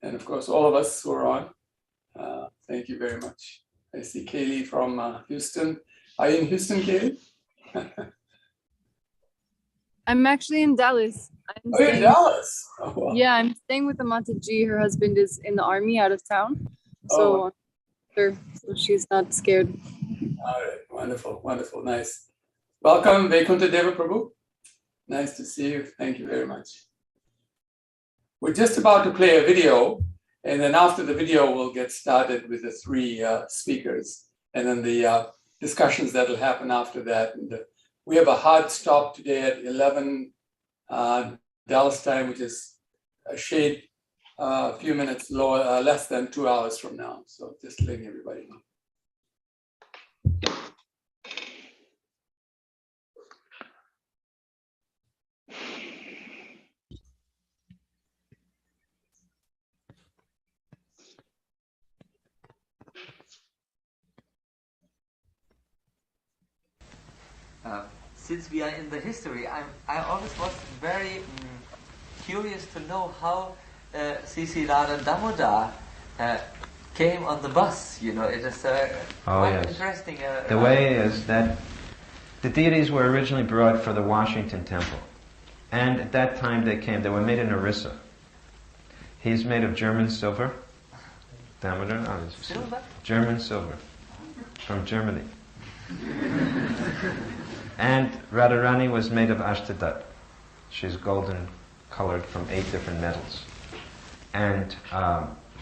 and of course all of us who are on. Thank you very much. I see Kaylee from Houston. Are you in Houston, Kaylee? I'm actually in Dallas. You're in Dallas? Oh, wow. Yeah, I'm staying with the Mataji. Her husband is in the army out of town. So, so she's not scared. All right, wonderful, wonderful, nice. Welcome, Vaikuntha Deva Prabhu. Nice to see you. Thank you very much. We're just about to play a video, and then after the video, we'll get started with the three speakers, and then the discussions that will happen after that. And we have a hard stop today at 11 Dallas time, which is a shade a few minutes lower, less than 2 hours from now. So just letting everybody know. Since we are in the history, I always was very curious to know how Sisi Radha Damodar came on the bus. You know, it is quite interesting. The way is that the deities were originally brought for the Washington Temple, and at that time they were made in Orissa. He's made of German silver. Damodar, silver? German silver, from Germany. And Radharani was made of Ashtadat. She's golden colored from 8 different metals. And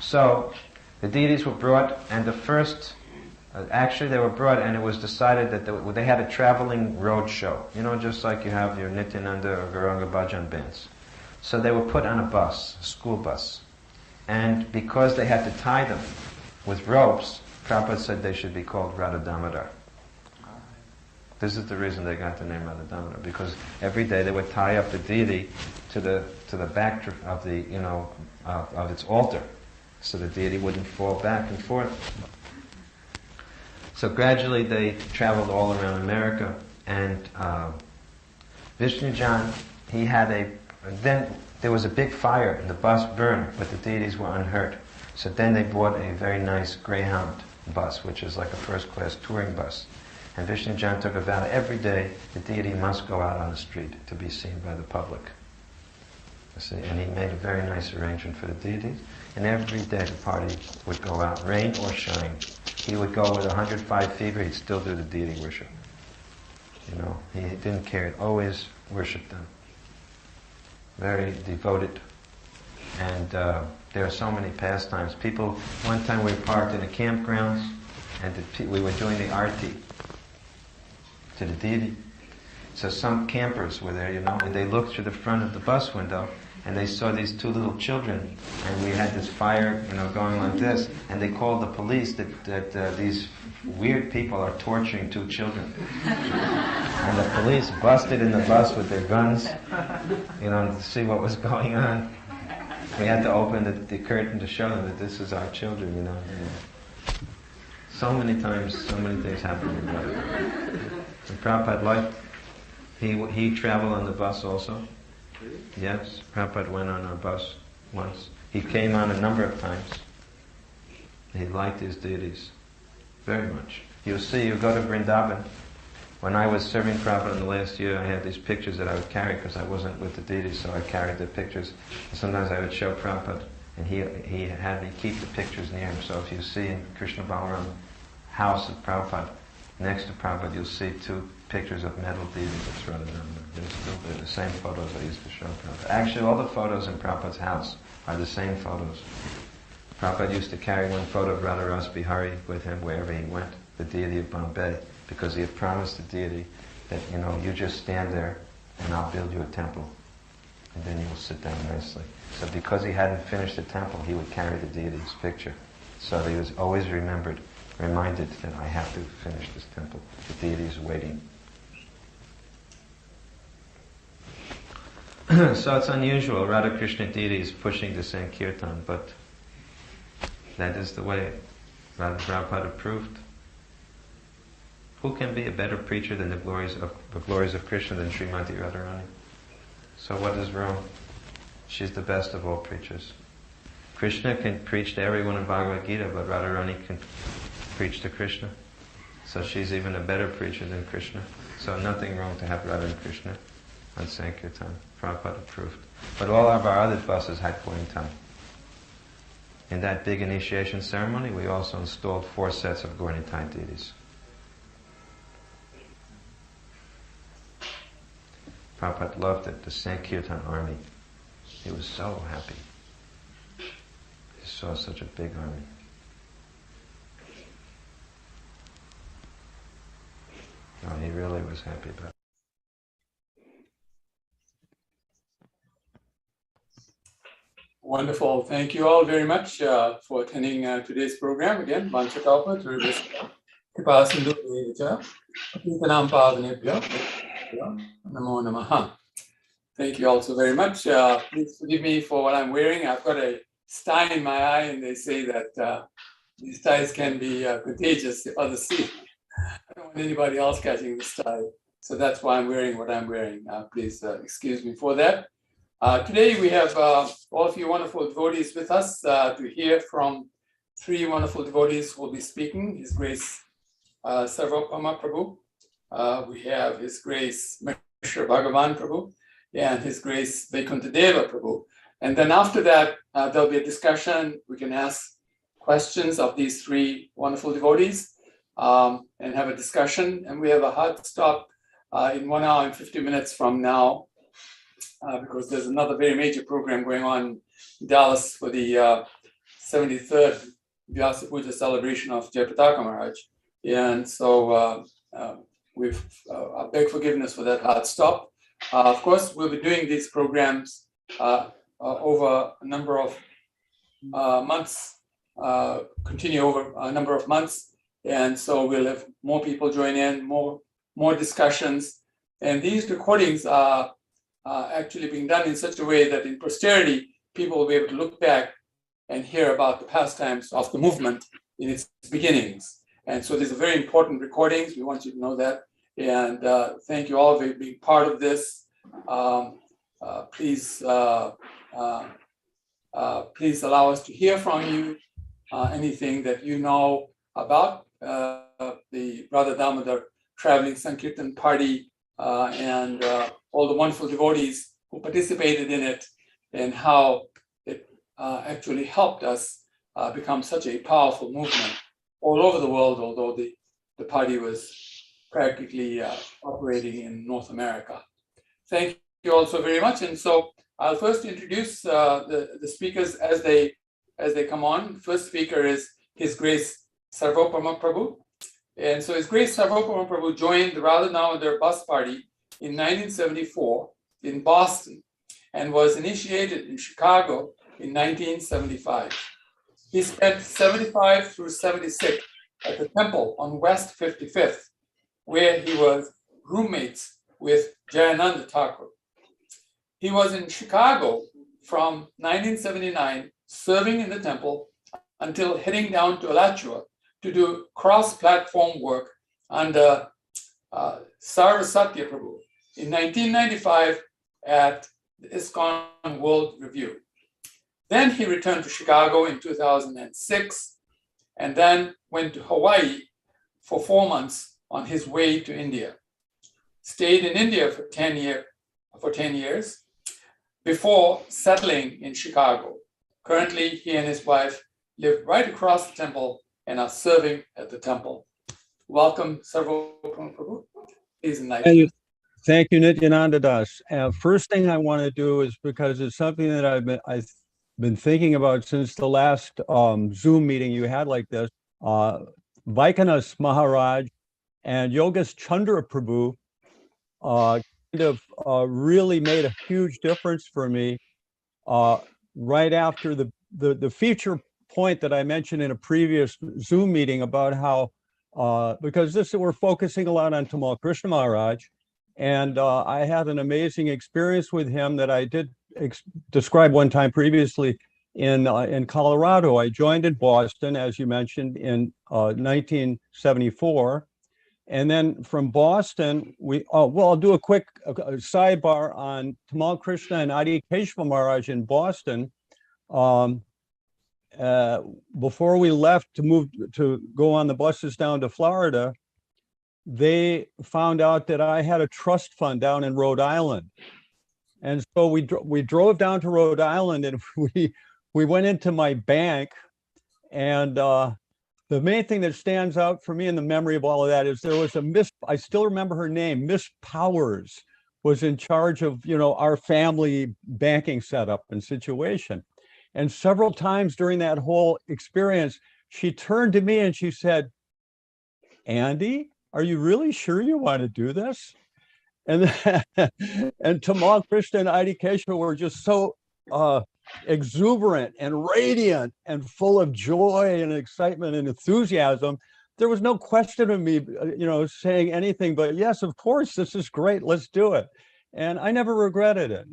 so the deities were brought, and the first, actually they were brought, and it was decided that they had a traveling road show. You know, just like you have your Nityananda or Gauranga Bhajan bands. So they were put on a bus, a school bus. And because they had to tie them with ropes, Prabhupada said they should be called Radha Damodar. This is the reason they got the name Radha Damodar, because every day they would tie up the deity to the back of the of its altar, so the deity wouldn't fall back and forth. So gradually they traveled all around America, and Vishnujan, then there was a big fire and the bus burned, but the deities were unhurt. So then they bought a very nice Greyhound bus, which is like a first-class touring bus. And Vishnujan took a vow every day the deity must go out on the street to be seen by the public. See, and he made a very nice arrangement for the deities. And every day the party would go out, rain or shine. He would go with 105 fever, he'd still do the deity worship. You know, he didn't care, he always worshipped them. Very devoted. And there are so many pastimes. People, one time we parked in the campgrounds, and we were doing the arti to the deity. So some campers were there, you know, and they looked through the front of the bus window, and they saw these 2 little children, and we had this fire, you know, going like this, and they called the police that these weird people are torturing 2 children. And the police busted in the bus with their guns, you know, to see what was going on. We had to open the curtain to show them that this is our children, you know. So many times, so many things happened in life. And Prabhupada liked, he traveled on the bus also. Yes, Prabhupada went on our bus once. He came on a number of times. He liked his deities very much. You'll see, you go to Vrindavan. When I was serving Prabhupada in the last year, I had these pictures that I would carry because I wasn't with the deities, so I carried the pictures. And sometimes I would show Prabhupada, and he had me keep the pictures near him. So if you see in Krishna Balaram house of Prabhupada, next to Prabhupada, you'll see 2 pictures of metal deities that's Radha Damodar. They're the same photos I used to show Prabhupada. Actually, all the photos in Prabhupada's house are the same photos. Prabhupada used to carry one photo of Radha Ras Bihari with him wherever he went, the deity of Bombay, because he had promised the deity that, you know, you just stand there and I'll build you a temple, and then you'll sit down nicely. So because he hadn't finished the temple, he would carry the deity's picture. So he was always reminded that I have to finish this temple. The deity is waiting. So it's unusual. Radha Krishna deity is pushing the Sankirtan, but that is the way Radha Prabhupada approved. Who can be a better preacher than the glories of Krishna than Srimati Radharani? So what is wrong? She's the best of all preachers. Krishna can preach to everyone in Bhagavad Gita, but Radharani can preach to Krishna. So she's even a better preacher than Krishna. So nothing wrong to have Radha and Krishna on Sankirtan. Prabhupada approved. But all of our other buses had Gointai. In that big initiation ceremony, we also installed 4 sets of Gointai deities. Prabhupada loved it, the Sankirtan army. He was so happy. He saw such a big army. Oh, he really was happy about it. Wonderful. Thank you all very much for attending today's program. Again, Vanchakalpa, Turvishka, Kripasindu, Devacha, Patintanam Pavanebhyo, Namo Namaha. Thank you all so very much. Please forgive me for what I'm wearing. I've got a sty in my eye, and they say that these ties can be contagious if others see. I don't want anybody else catching this tie. So that's why I'm wearing what I'm wearing. Please excuse me for that. Today we have all of you wonderful devotees with us to hear from 3 wonderful devotees who will be speaking. His Grace Sarvopam Prabhu. We have His Grace Mr. Bhagavan Prabhu and His Grace Vaikuntadeva Prabhu. And then after that, there'll be a discussion. We can ask questions of these 3 wonderful devotees and have a discussion. And we have a hard stop in 1 hour and 50 minutes from now. Because there's another very major program going on in Dallas for the 73rd Vyasa Puja celebration of Jayapataka Maharaj. And so I beg forgiveness for that hard stop. Of course, we'll be doing these programs over a number of months, continue over a number of months. And so we'll have more people join in, more discussions. And these recordings are actually being done in such a way that in posterity, people will be able to look back and hear about the pastimes of the movement in its beginnings. And so these are very important recordings. We want you to know that. And thank you all for being part of this. Please allow us to hear from you anything that you know about the Radha Damodar Traveling Sankirtan Party and all the wonderful devotees who participated in it and how it actually helped us become such a powerful movement all over the world, although the party was practically operating in North America. Thank you all so very much. And so I'll first introduce the speakers as they come on. The first speaker is His Grace Sarvopam Prabhu. And so His Grace Sarvopam Prabhu joined the Radha Damodar bus party in 1974 in Boston and was initiated in Chicago in 1975. He spent 75 through 76 at the temple on West 55th, where he was roommates with Jayananda Thakur. He was in Chicago from 1979, serving in the temple until heading down to Alachua to do cross-platform work under Sarasatya Prabhu in 1995 at the ISKCON World Review. Then he returned to Chicago in 2006 and then went to Hawaii for 4 months on his way to India. Stayed in India for 10 years before settling in Chicago. Currently, he and his wife live right across the temple and are serving at the temple. Welcome, Sarvopam Prabhu. Please enlighten. Thank you, Nityananda Das. First thing I want to do is, because it's something that I've been thinking about since the last Zoom meeting you had like this. Vaikanas Maharaj and Yogesh Chandra Prabhu really made a huge difference for me right after the feature point that I mentioned in a previous Zoom meeting about how, because we're focusing a lot on Tamal Krishna Maharaj, and I had an amazing experience with him that I did describe one time previously in Colorado. I joined in Boston, as you mentioned, in 1974. And then from Boston, I'll do a quick sidebar on Tamal Krishna and Adi Keshava Maharaj in Boston. before we left to move to go on the buses down to Florida, they found out that I had a trust fund down in Rhode Island. And so we drove down to Rhode Island, and we went into my bank. And the main thing that stands out for me in the memory of all of that is there was I still remember her name, Miss Powers was in charge of, our family banking setup and situation. And several times during that whole experience, she turned to me and she said, "Andy, are you really sure you want to do this?" And and Tamal Krishna and Adi Keshava were just so exuberant and radiant and full of joy and excitement and enthusiasm. There was no question of me, saying anything but, yes, of course, this is great. Let's do it. And I never regretted it.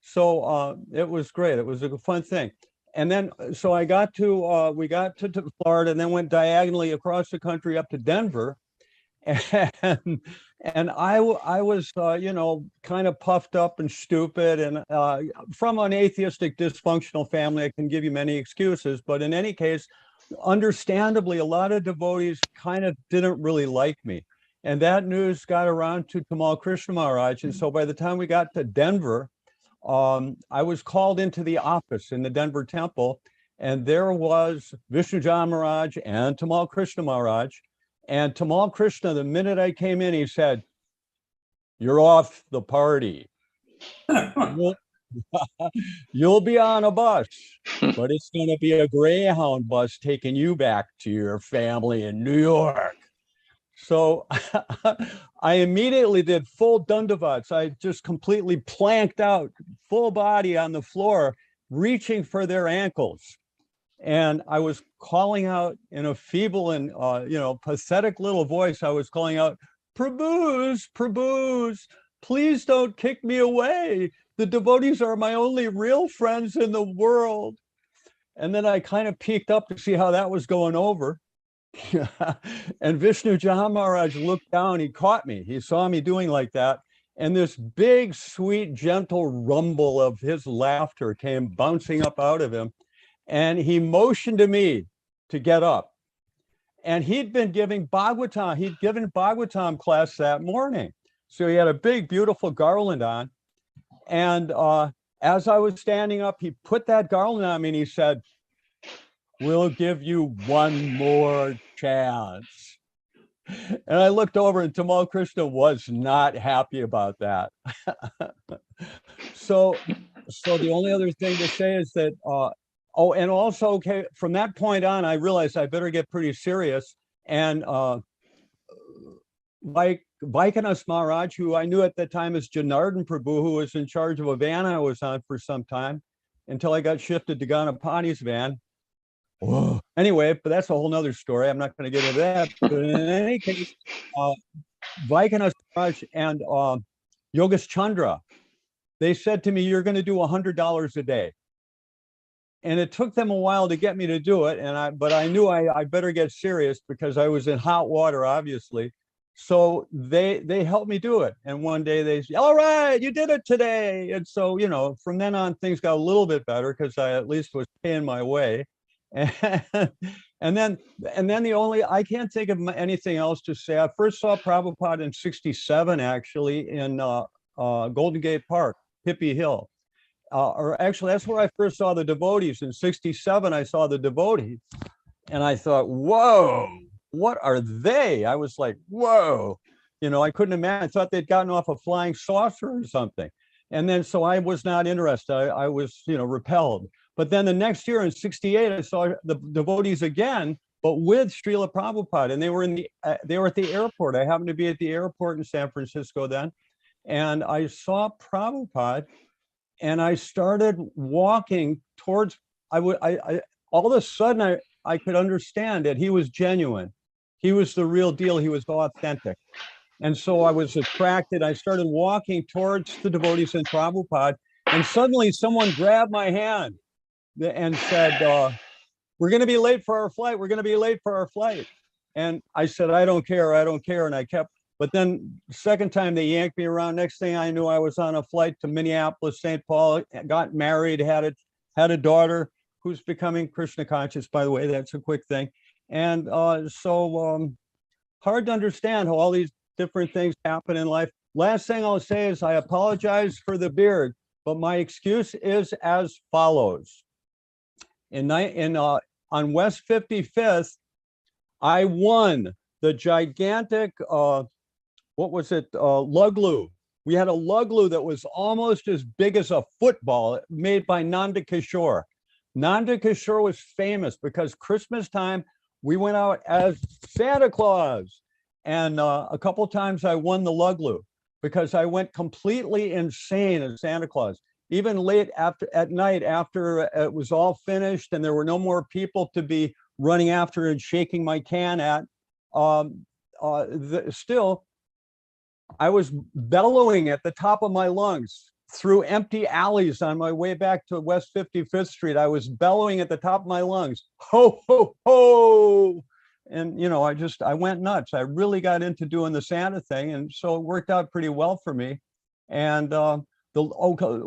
So it was great. It was a fun thing. And then, so we got to Florida and then went diagonally across the country up to Denver. And I was, kind of puffed up and stupid, and from an atheistic, dysfunctional family. I can give you many excuses, but in any case, understandably, a lot of devotees kind of didn't really like me. And that news got around to Tamal Krishna Maharaj. And so by the time we got to Denver, I was called into the office in the Denver temple, and there was Vishnujan Maharaj and Tamal Krishna Maharaj. And Tamal Krishna, the minute I came in, he said, "You're off the party. You'll be on a bus, but it's going to be a Greyhound bus taking you back to your family in New York." So I immediately did full dandavats. I just completely planked out, full body on the floor, reaching for their ankles. And I was calling out in a feeble and, pathetic little voice. I was calling out, Prabhus, please don't kick me away. The devotees are my only real friends in the world." And then I kind of peeked up to see how that was going over. And Vishnu Jahan Maharaj looked down, he caught me. He saw me doing like that. And this big, sweet, gentle rumble of his laughter came bouncing up out of him. And he motioned to me to get up. And he'd been giving Bhagavatam. He'd given Bhagavatam class that morning. So he had a big, beautiful garland on. And as I was standing up, he put that garland on me and he said, "We'll give you one more chance." And I looked over and Tamal Krishna was not happy about that. So the only other thing to say is that, and also, okay, from that point on, I realized I better get pretty serious. And Vaikanas Maharaj, who I knew at the time as Janardhan Prabhu, who was in charge of a van I was on for some time, until I got shifted to Ganapati's van. Whoa. Anyway, but that's a whole nother story. I'm not going to get into that. But in any case, Vaikanas Maharaj and Yogesh Chandra, they said to me, "You're going to do $100 a day." And it took them a while to get me to do it. But I knew I better get serious because I was in hot water, obviously. So they helped me do it. And one day they said, "All right, you did it today." And so, from then on, things got a little bit better because I at least was paying my way. And then I can't think of anything else to say. I first saw Prabhupada in '67, actually, in Golden Gate Park, Hippie Hill. Or actually, that's where I first saw the devotees. In '67, I saw the devotees. And I thought, whoa, what are they? I was like, whoa. I couldn't imagine. I thought they'd gotten off a flying saucer or something. And then, so I was not interested. I was, repelled. But then the next year in '68, I saw the devotees again, but with Srila Prabhupada. And they were at the airport. I happened to be at the airport in San Francisco then. And I saw Prabhupada. And I started walking towards, all of a sudden I could understand that he was genuine. He was the real deal. He was authentic. And so I was attracted. I started walking towards the devotees in Prabhupada. And suddenly someone grabbed my hand and said, "We're going to be late for our flight. We're going to be late for our flight." And I said, I don't care. And I kept. But then the second time they yanked me around, next thing I knew, I was on a flight to Minneapolis, St. Paul, got married, had a daughter who's becoming Krishna conscious, by the way. That's a quick thing. And hard to understand how all these different things happen in life. Last thing I'll say is I apologize for the beard, but my excuse is as follows. On West 55th, I won the gigantic, what was it, luglu. We had a luglu that was almost as big as a football, made by Nanda Kishore. Nanda Kishore was famous because Christmas time, we went out as Santa Claus. And a couple times I won the luglu because I went completely insane as Santa Claus. Even late at night after it was all finished and there were no more people to be running after and shaking my can at, still, I was bellowing at the top of my lungs through empty alleys on my way back to West 55th Street. I was bellowing at the top of my lungs, ho, ho, ho. And, you know, I went nuts. I really got into doing the Santa thing. And so it worked out pretty well for me. And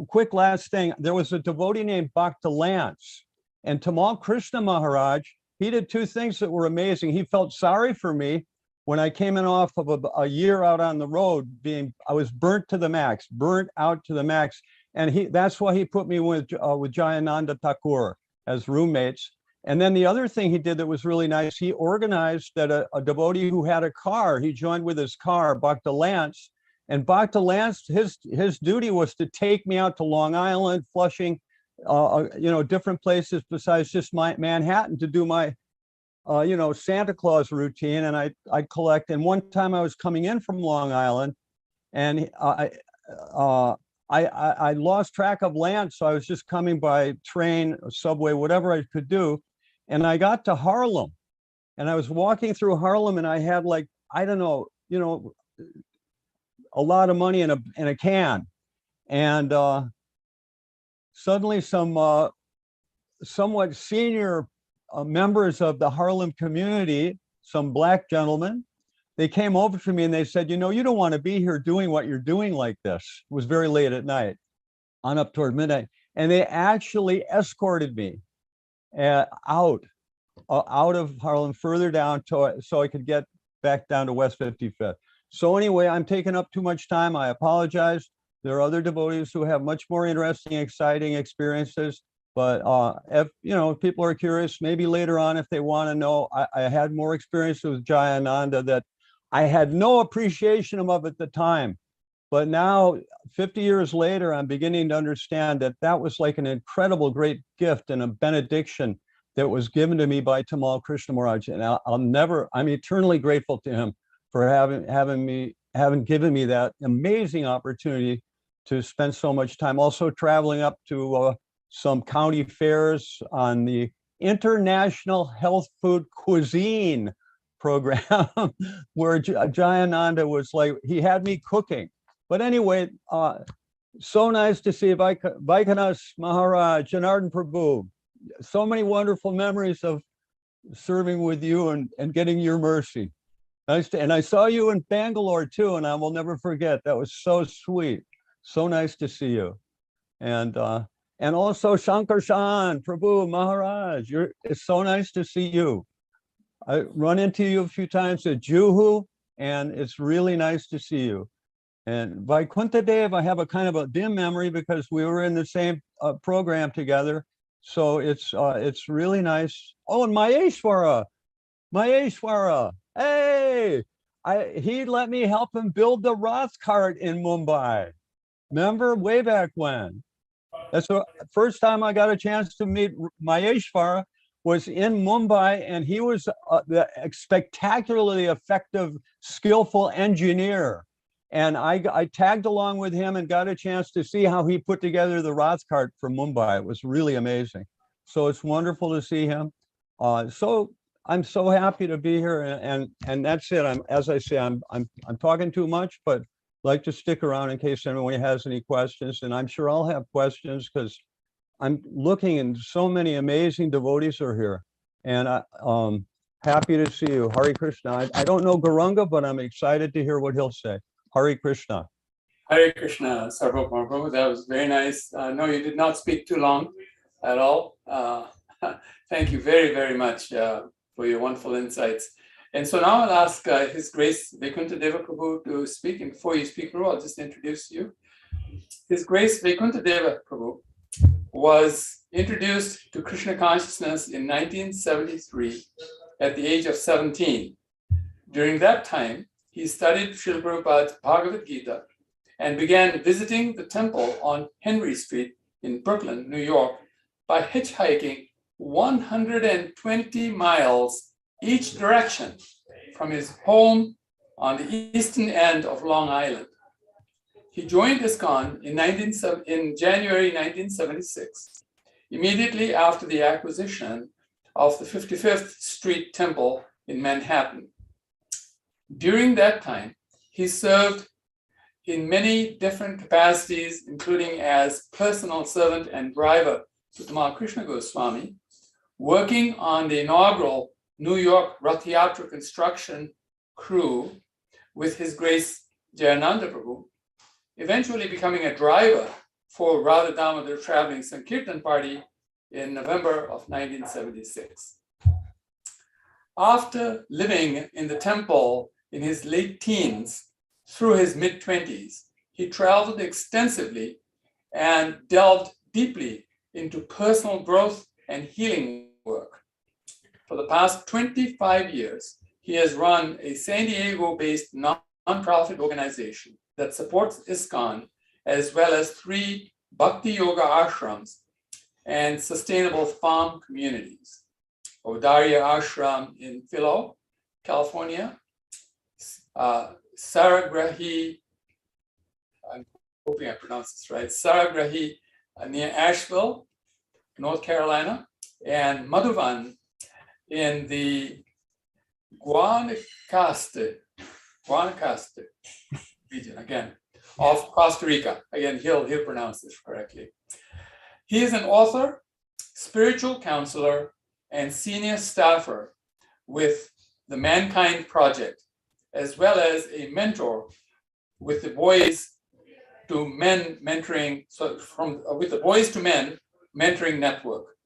quick last thing, there was a devotee named Bhakta Lance, and Tamal Krishna Maharaj, he did two things that were amazing. He felt sorry for me when I came in off of a year out on the road I was burnt out to the max. And that's why he put me with Jayananda Thakur as roommates. And then the other thing he did that was really nice, he organized that a devotee who had a car, he joined with his car, Bhakta Lance. And Bhakta Lance, his duty was to take me out to Long Island, Flushing, different places besides just Manhattan to do my, Santa Claus routine. And I'd collect. And one time I was coming in from Long Island, and I lost track of Lance, so I was just coming by train, subway, whatever I could do. And I got to Harlem, and I was walking through Harlem, and I had a lot of money in a can. And suddenly some somewhat senior members of the Harlem community, some Black gentlemen, they came over to me and they said, you don't want to be here doing what you're doing like this. It was very late at night, on up toward midnight. And they actually escorted me out of Harlem, further down so I could get back down to West 55th. So anyway, I'm taking up too much time. I apologize. There are other devotees who have much more interesting, exciting experiences. But if people are curious, maybe later on, if they want to know, I had more experience with Jayananda that I had no appreciation of at the time. But now, 50 years later, I'm beginning to understand that was like an incredible, great gift and a benediction that was given to me by Tamal Krishna Maharaj. And I'm eternally grateful to him for having given me that amazing opportunity to spend so much time. Also traveling up to some county fairs on the International Health Food Cuisine program, where Jayananda was like, he had me cooking. But anyway, so nice to see Vaikanas Maharaj, Janardhan Prabhu. So many wonderful memories of serving with you and getting your mercy. And I saw you in Bangalore too, and I will never forget. That was so sweet. So nice to see you. And also Shankarshan, Prabhu, Maharaj, it's so nice to see you. I run into you a few times at Juhu, and it's really nice to see you. And Vaikuntha Dev, I have a kind of a dim memory because we were in the same program together. So it's really nice. Oh, and Maheshwara, hey, he let me help him build the Roth cart in Mumbai. Remember, way back when? That's the first time I got a chance to meet Maheshwara was in Mumbai, and he was the spectacularly effective, skillful engineer. And I tagged along with him and got a chance to see how he put together the Roth cart for Mumbai. It was really amazing. So it's wonderful to see him. So I'm so happy to be here, and that's it. As I say, I'm talking too much, but like to stick around in case anyone has any questions, and I'm sure I'll have questions because I'm looking and so many amazing devotees are here, and I'm happy to see you. Hare Krishna. I don't know Gauranga, but I'm excited to hear what he'll say. Hare Krishna. Hare Krishna, Sarvopam Prabhu. That was very nice. No, you did not speak too long at all. Thank you very, very much for your wonderful insights. And so now I'll ask His Grace Vaikuntha Deva Prabhu to speak. And before you speak, Prabhu, I'll just introduce you. His Grace Vaikuntha Deva Prabhu was introduced to Krishna consciousness in 1973 at the age of 17. During that time, he studied Srila Prabhupada's Bhagavad Gita and began visiting the temple on Henry Street in Brooklyn, New York, by hitchhiking 120 miles each direction from his home on the eastern end of Long Island. He joined ISKCON in January 1976, immediately after the acquisition of the 55th Street Temple in Manhattan. During that time, he served in many different capacities, including as personal servant and driver to Tamal Krishna Goswami, working on the inaugural New York Rath Yatra construction crew with His Grace Jayananda Prabhu, eventually becoming a driver for Radha Damodar traveling Sankirtan party in November of 1976. After living in the temple in his late teens through his mid-20s, he traveled extensively and delved deeply into personal growth and healing work. For the past 25 years, he has run a San Diego-based non-profit organization that supports ISKCON, as well as 3 Bhakti Yoga ashrams and sustainable farm communities. Odaria Ashram in Philo, California, Saragrahi, I'm hoping I pronounced this right, Saragrahi near Asheville, North Carolina, and Madhuvan in the Guanacaste region, again, of Costa Rica. Again, he'll pronounce this correctly. He is an author, spiritual counselor, and senior staffer with the Mankind Project, as well as a mentor with the Boys to Men Mentoring, with the Boys to Men Mentoring Network.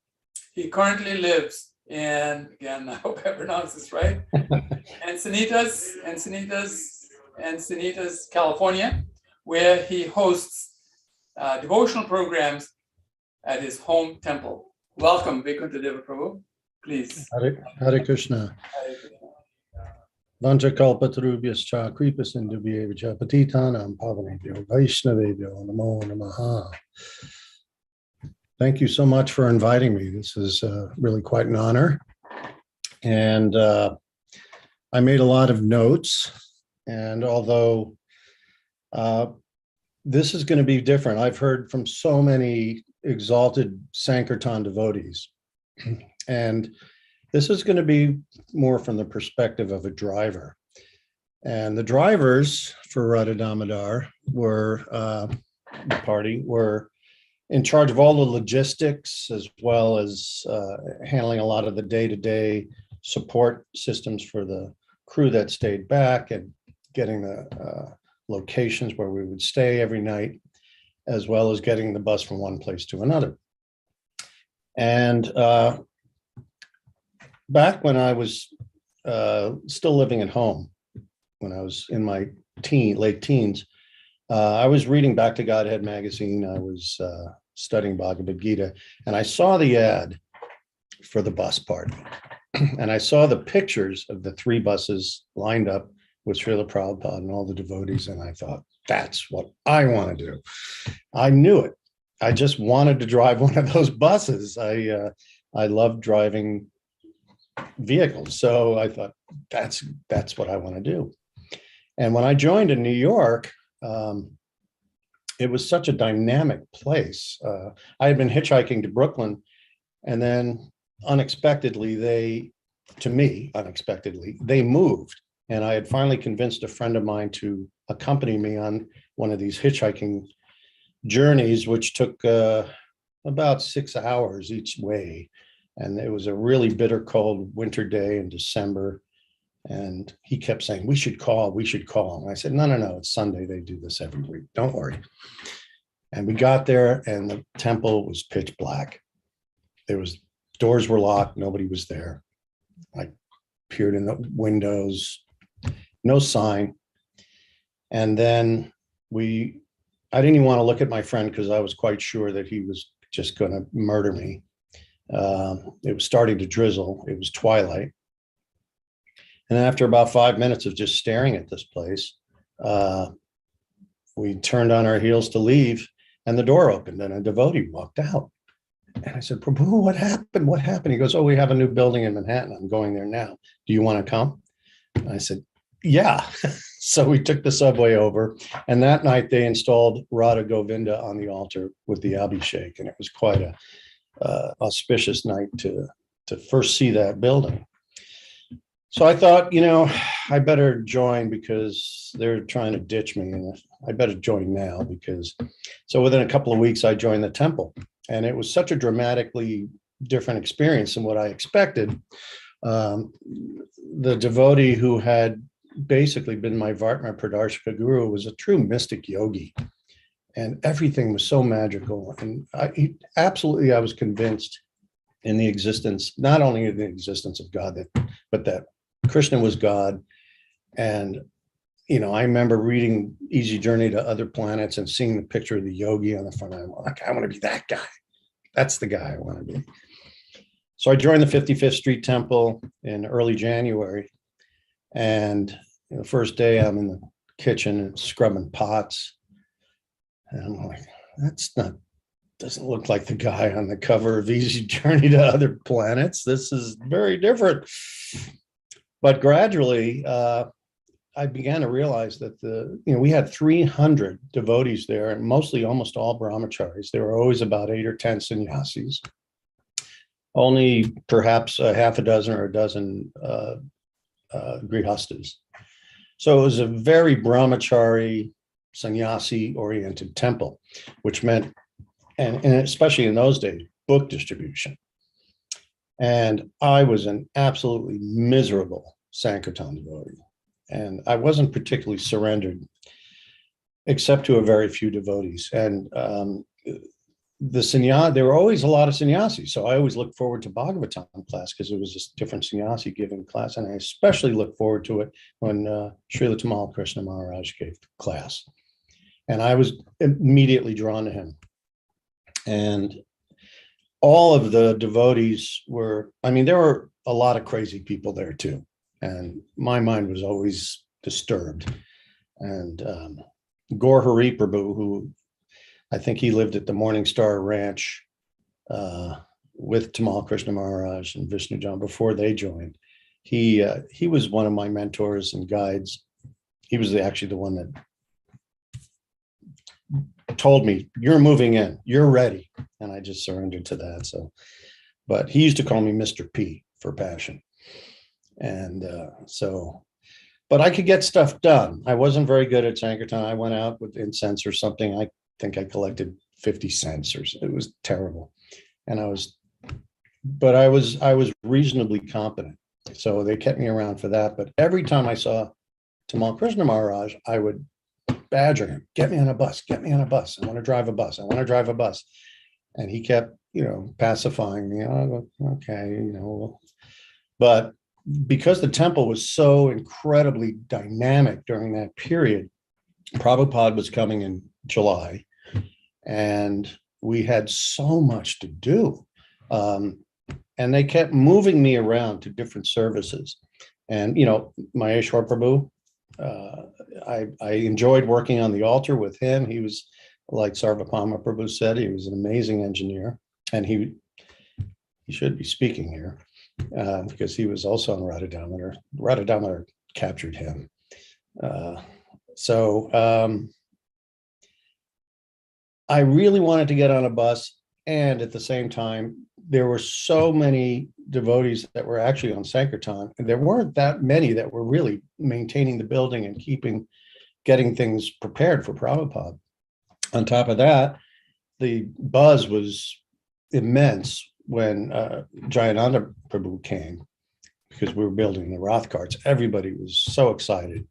He currently lives in, again, I hope I pronounced this right, Encinitas, California, where he hosts devotional programs at his home temple. Welcome, Vaikuntha Deva Prabhu. Please. Hare Krishna. Vancha kalpatarubhyascha kripasindubhyevacha patitanam pavanebhyo vaishnavebhyo namo namaha. Thank you so much for inviting me. This is really quite an honor. And I made a lot of notes. And although this is going to be different, I've heard from so many exalted Sankirtan devotees. And this is going to be more from the perspective of a driver. And the drivers for Radha Damodar were, the party, were in charge of all the logistics, as well as handling a lot of the day-to-day support systems for the crew that stayed back and getting the locations where we would stay every night, as well as getting the bus from one place to another. And back when I was still living at home, when I was in my late teens, I was reading Back to Godhead magazine. I was studying Bhagavad Gita, and I saw the ad for the bus party. And I saw the pictures of the 3 buses lined up with Srila Prabhupada and all the devotees, and I thought, that's what I want to do. I knew it. I just wanted to drive one of those buses. I love driving vehicles, so I thought, that's what I want to do. And when I joined in New York, it was such a dynamic place. I had been hitchhiking to Brooklyn, and then unexpectedly, they moved. And I had finally convinced a friend of mine to accompany me on one of these hitchhiking journeys, which took about 6 hours each way. And it was a really bitter cold winter day in December. And he kept saying, we should call. And I said, no, it's Sunday. They do this every week. Don't worry. And we got there, and the temple was pitch black. There was Doors were locked. Nobody was there. I peered in the windows, no sign. And then I didn't even want to look at my friend because I was quite sure that he was just going to murder me. It was starting to drizzle. It was twilight. And after about 5 minutes of just staring at this place, we turned on our heels to leave, and the door opened and a devotee walked out. And I said, Prabhu, what happened? What happened? He goes, oh, we have a new building in Manhattan. I'm going there now. Do you want to come? And I said, yeah. So we took the subway over, and that night they installed Radha Govinda on the altar with the Abhishek, and it was quite a auspicious night to first see that building. So I thought, I better join because they're trying to ditch me, and I better join now so within a couple of weeks I joined the temple, and it was such a dramatically different experience than what I expected. The devotee who had basically been my Vartman Pradarshika guru was a true mystic yogi, and everything was so magical. And I was convinced in the existence, not only in the existence of God, but that Krishna was God. And, I remember reading Easy Journey to Other Planets and seeing the picture of the yogi on the front. I'm like, I want to be that guy. That's the guy I want to be. So I joined the 55th Street Temple in early January. And the first day I'm in the kitchen and scrubbing pots. And I'm like, doesn't look like the guy on the cover of Easy Journey to Other Planets. This is very different. But gradually, I began to realize that we had 300 devotees there, and almost all brahmacharis. There were always about 8 or 10 sannyasis, only perhaps a half a dozen or a dozen grihastas. So it was a very brahmachari, sannyasi-oriented temple, which meant, and especially in those days, book distribution. And I was an absolutely miserable Sankirtan devotee. And I wasn't particularly surrendered, except to a very few devotees. And there were always a lot of sannyasis. So I always looked forward to Bhagavatam class because it was a different sannyasi giving class. And I especially looked forward to it when Srila Tamal Krishna Maharaj gave class. And I was immediately drawn to him. And all of the devotees there were a lot of crazy people there too. And my mind was always disturbed. And Gaur Hari Prabhu, who I think he lived at the Morning Star Ranch with Tamal Krishna Maharaj and Vishnu John before they joined. He was one of my mentors and guides. He was actually the one that told me, you're moving in, you're ready. And I just surrendered to that. But he used to call me Mr. P for passion. And but I could get stuff done. I wasn't very good at Sankirtan. I went out with incense or something. I think I collected 50 cents or it was terrible. And I was reasonably competent. So they kept me around for that. But every time I saw Tamal Krishna Maharaj, I would badger him, get me on a bus, get me on a bus. I want to drive a bus. I want to drive a bus. And he kept, pacifying me. Oh, okay, but because the temple was so incredibly dynamic during that period, Prabhupada was coming in July, and we had so much to do. And they kept moving me around to different services. And, Maheshwar Prabhu, I enjoyed working on the altar with him. He was, like Sarvopam Prabhu said, he was an amazing engineer, and he should be speaking here because he was also on Radha Damodar. Radha Damodar captured him. I really wanted to get on a bus, and at the same time, there were so many devotees that were actually on Sankirtan, and there weren't that many that were really maintaining the building and getting things prepared for Prabhupada. On top of that, the buzz was immense when Jayananda Prabhu came, because we were building the Rath carts. Everybody was so excited.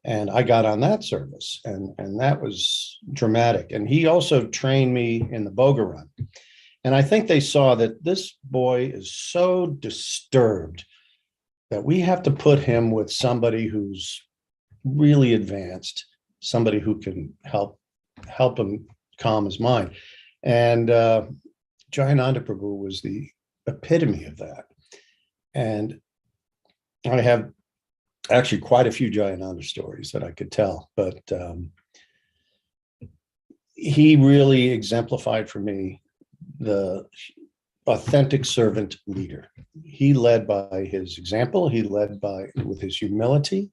And I got on that service, and that was dramatic. And he also trained me in the Boga run. And I think they saw that this boy is so disturbed that we have to put him with somebody who's really advanced, somebody who can help him calm his mind. And Jayananda Prabhu was the epitome of that. And I have actually quite a few Jayananda stories that I could tell, but he really exemplified for me the authentic servant leader. He led by his example, he led with his humility,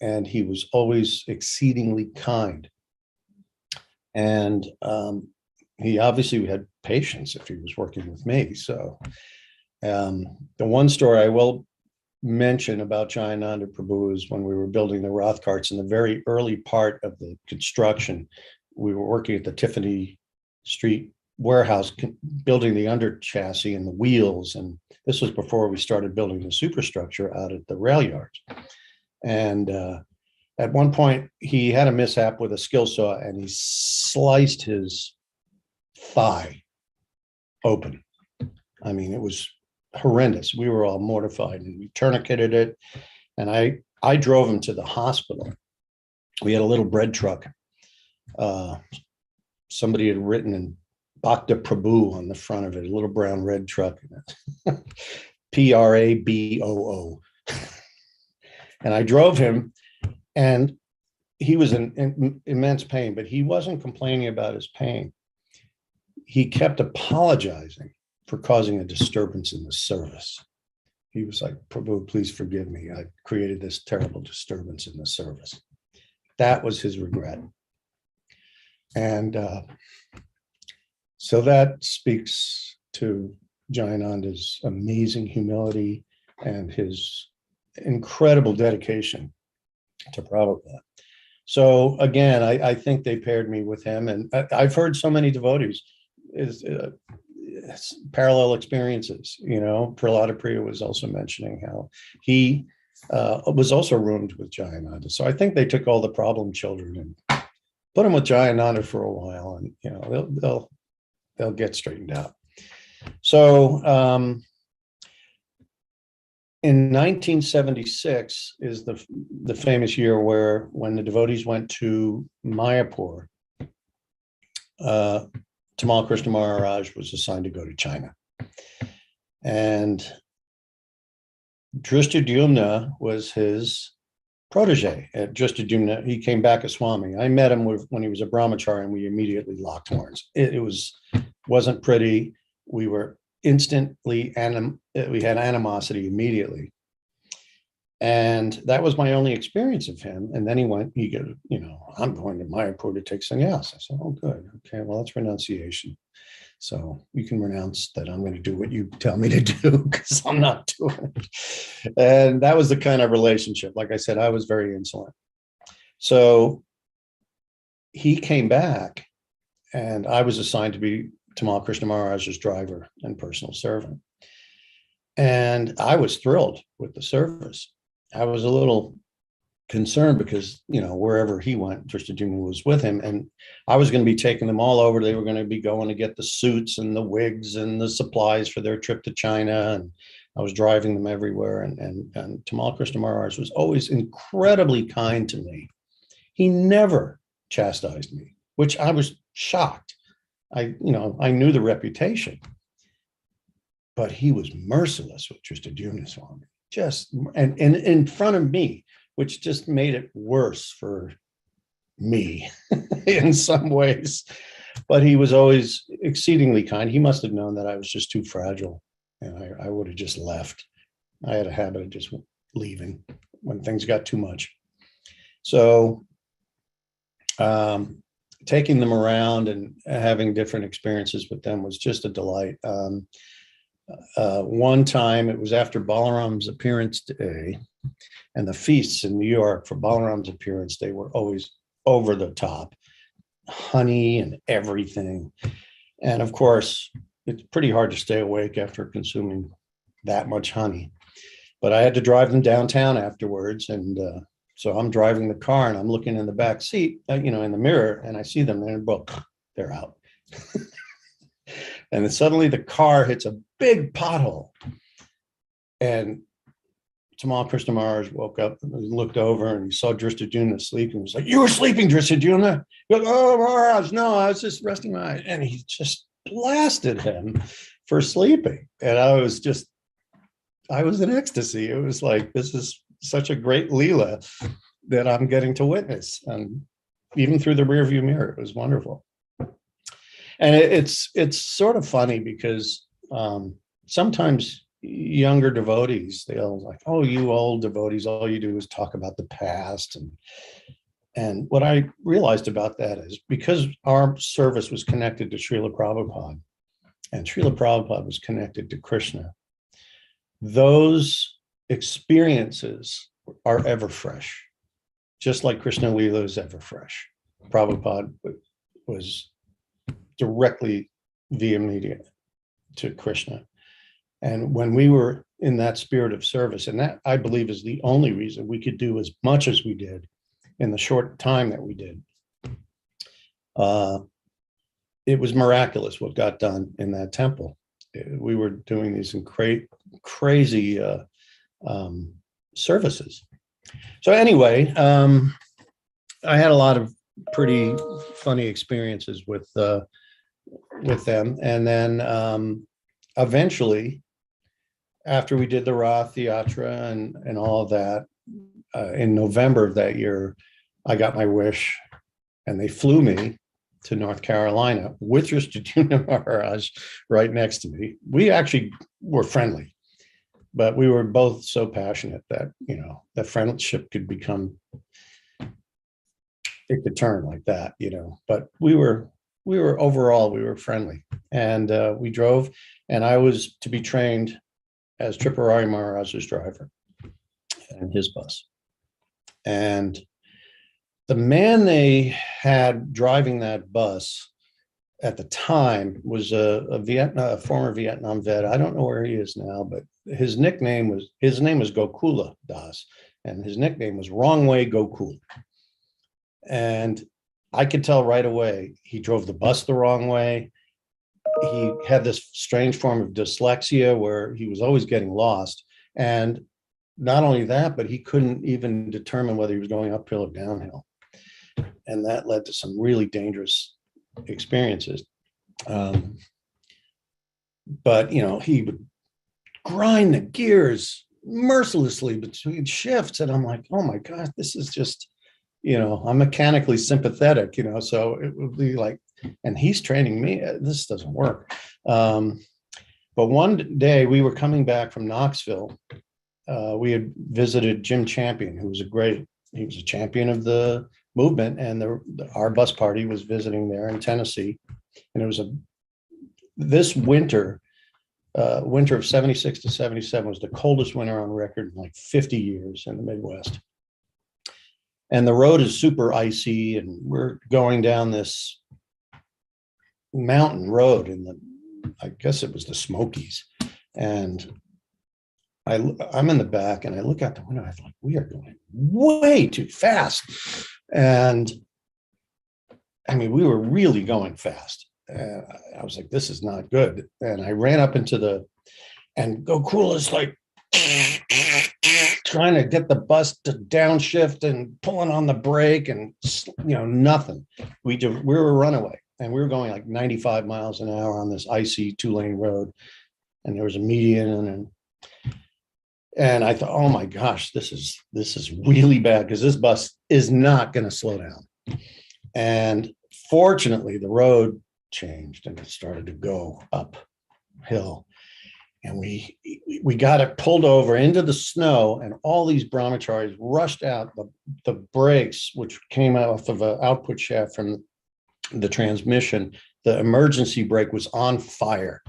and he was always exceedingly kind. And he obviously had patience if he was working with me. So the one story I will mention about Jayananda Prabhu is when we were building the Roth carts in the very early part of the construction. We were working at the Tiffany Street warehouse, building the under chassis and the wheels. And this was before we started building the superstructure out at the rail yards. And at one point, he had a mishap with a skill saw and he sliced his thigh open. I mean, it was horrendous. We were all mortified and we tourniqueted it. And I drove him to the hospital. We had a little bread truck. Somebody had written in Bhakta Prabhu on the front of it, a little brown red truck. Praboo. And I drove him, and he was in immense pain, but he wasn't complaining about his pain. He kept apologizing for causing a disturbance in the service. He was like, Prabhu, please forgive me. I created this terrible disturbance in the service. That was his regret. And so that speaks to Jayananda's amazing humility and his incredible dedication to Prabhupada. So again, I think they paired me with him, and I've heard so many devotees parallel experiences. You know, Prahlada Priya was also mentioning how he was also roomed with Jayananda. So I think they took all the problem children and put them with Jayananda for a while, and you know they'll get straightened out. So in 1976 is the famous year when the devotees went to Mayapur. Tamal Krishna Maharaj was assigned to go to China. And Drishtadyumna was his protege. At Drishtadyumna, he came back a Swami. I met him when he was a brahmachari, and we immediately locked horns. It wasn't pretty. We were instantly, we had animosity immediately. And that was my only experience of him. And then he goes, I'm going to Mayapur to take sannyas. I said, oh, good. Okay, well, that's renunciation. So you can renounce that. I'm going to do what you tell me to do because I'm not doing it. And that was the kind of relationship. Like I said, I was very insolent. So he came back, and I was assigned to be Tamal Krishna Maharaj's driver and personal servant. And I was thrilled with the service. I was a little concerned because, wherever he went, Drishtadyumna was with him, and I was going to be taking them all over. They were going to be going to get the suits and the wigs and the supplies for their trip to China. And I was driving them everywhere. And Tamal Krishna Maharaj was always incredibly kind to me. He never chastised me, which I was shocked. I knew the reputation, but he was merciless with Drishtadyumna Swami, and in front of me, which just made it worse for me in some ways. But he was always exceedingly kind. He must have known that I was just too fragile, and I would have just left. I had a habit of just leaving when things got too much. So taking them around and having different experiences with them was just a delight. One time, it was after Balaram's appearance day, and the feasts in New York for Balaram's appearance day were always over the top, honey and everything. And of course, it's pretty hard to stay awake after consuming that much honey. But I had to drive them downtown afterwards, and so I'm driving the car, and I'm looking in the back seat, in the mirror, and I see them, and they're out. And then suddenly the car hits a big pothole. And Tamal Krishna Maharaj woke up and looked over and he saw Drishtadyumna sleeping. He was like, "You were sleeping, Drishtadyumna?" He goes, "Oh, Maharaj, no, I was just resting my eyes." And he just blasted him for sleeping. And I was in ecstasy. It was like, this is such a great Leela that I'm getting to witness. And even through the rearview mirror, it was wonderful. And it's sort of funny because sometimes younger devotees, they'll like, "Oh, you old devotees, all you do is talk about the past." And what I realized about that is because our service was connected to Srila Prabhupada and Srila Prabhupada was connected to Krishna, those experiences are ever fresh, just like Krishna Leela is ever fresh. Prabhupada was directly via media to Krishna. And when we were in that spirit of service, and that I believe is the only reason we could do as much as we did in the short time that we did, it was miraculous what got done in that temple. We were doing these crazy services. So anyway, I had a lot of pretty funny experiences with them. And then eventually, after we did the Rath Yatra and all of that, in November of that year, I got my wish and they flew me to North Carolina with Drishtadyumna Maharaj right next to me. We actually were friendly, but we were both so passionate that, the friendship could become, it could turn like that, but we were overall, we were friendly. And we drove, and I was to be trained as Tripurari Maharaj's driver and his bus. And the man they had driving that bus at the time was a former Vietnam vet. I don't know where he is now, but his name was Gokula Das, and his nickname was Wrong Way Gokul. And I could tell right away he drove the bus the wrong way. He had this strange form of dyslexia where he was always getting lost. And not only that, but he couldn't even determine whether he was going uphill or downhill. And that led to some really dangerous experiences. But, he would grind the gears mercilessly between shifts. And I'm like, oh my God, this is just, I'm mechanically sympathetic, so it would be like, and he's training me. This doesn't work. But one day we were coming back from Knoxville. We had visited Jim Champion, who was he was a champion of the movement, and our bus party was visiting there in Tennessee. And it was this winter of 76 to 77 was the coldest winter on record in like 50 years in the Midwest. And the road is super icy, and we're going down this mountain road I guess it was the Smokies. And I'm in the back and I look out the window. I was like, we are going way too fast. And I mean, we were really going fast. I was like, this is not good. And I ran up and Gokul is like trying to get the bus to downshift and pulling on the brake and, nothing. We were a runaway, and we were going like 95 miles an hour on this icy 2-lane road. And there was a median and I thought, oh my gosh, this is really bad because this bus is not going to slow down. And fortunately, the road changed and it started to go uphill. And we got it pulled over into the snow, and all these brahmacharis rushed out. The brakes, which came off of an output shaft from the transmission, the emergency brake was on fire.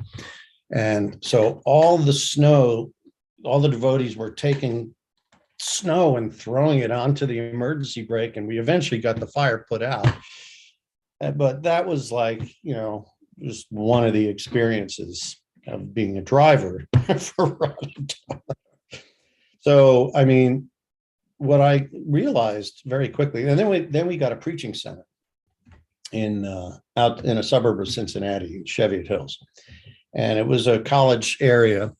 And so all the devotees were taking snow and throwing it onto the emergency brake, and we eventually got the fire put out. But that was like, just one of the experiences of being a driver for Radha. So, I mean, what I realized very quickly, and then we got a preaching center. in out in a suburb of Cincinnati, Cheviot Hills. And it was a college area.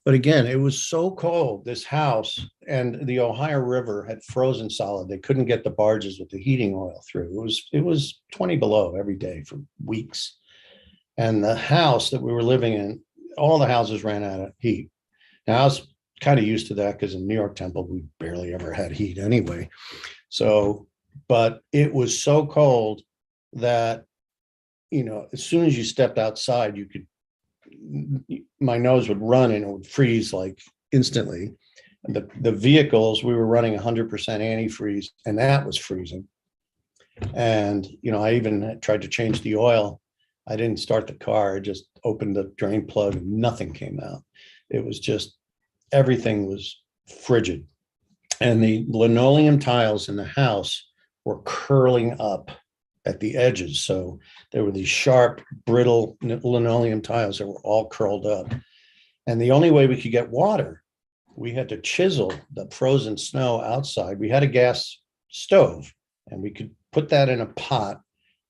But again, it was so cold, this house, and the Ohio River had frozen solid. They couldn't get the barges with the heating oil through. It was 20 below every day for weeks. And the house that we were living in, all the houses ran out of heat. Now I was kind of used to that because in New York Temple, we barely ever had heat anyway. So, but it was so cold that, you know, as soon as you stepped outside, my nose would run and it would freeze like instantly. And the vehicles, we were running 100% antifreeze, and that was freezing. And, you know, I even tried to change the oil. I didn't start the car. I just opened the drain plug and nothing came out. It was just, everything was frigid. And the linoleum tiles in the house were curling up at the edges. So there were these sharp, brittle linoleum tiles that were all curled up. And the only way we could get water, we had to chisel the frozen snow outside. We had a gas stove and we could put that in a pot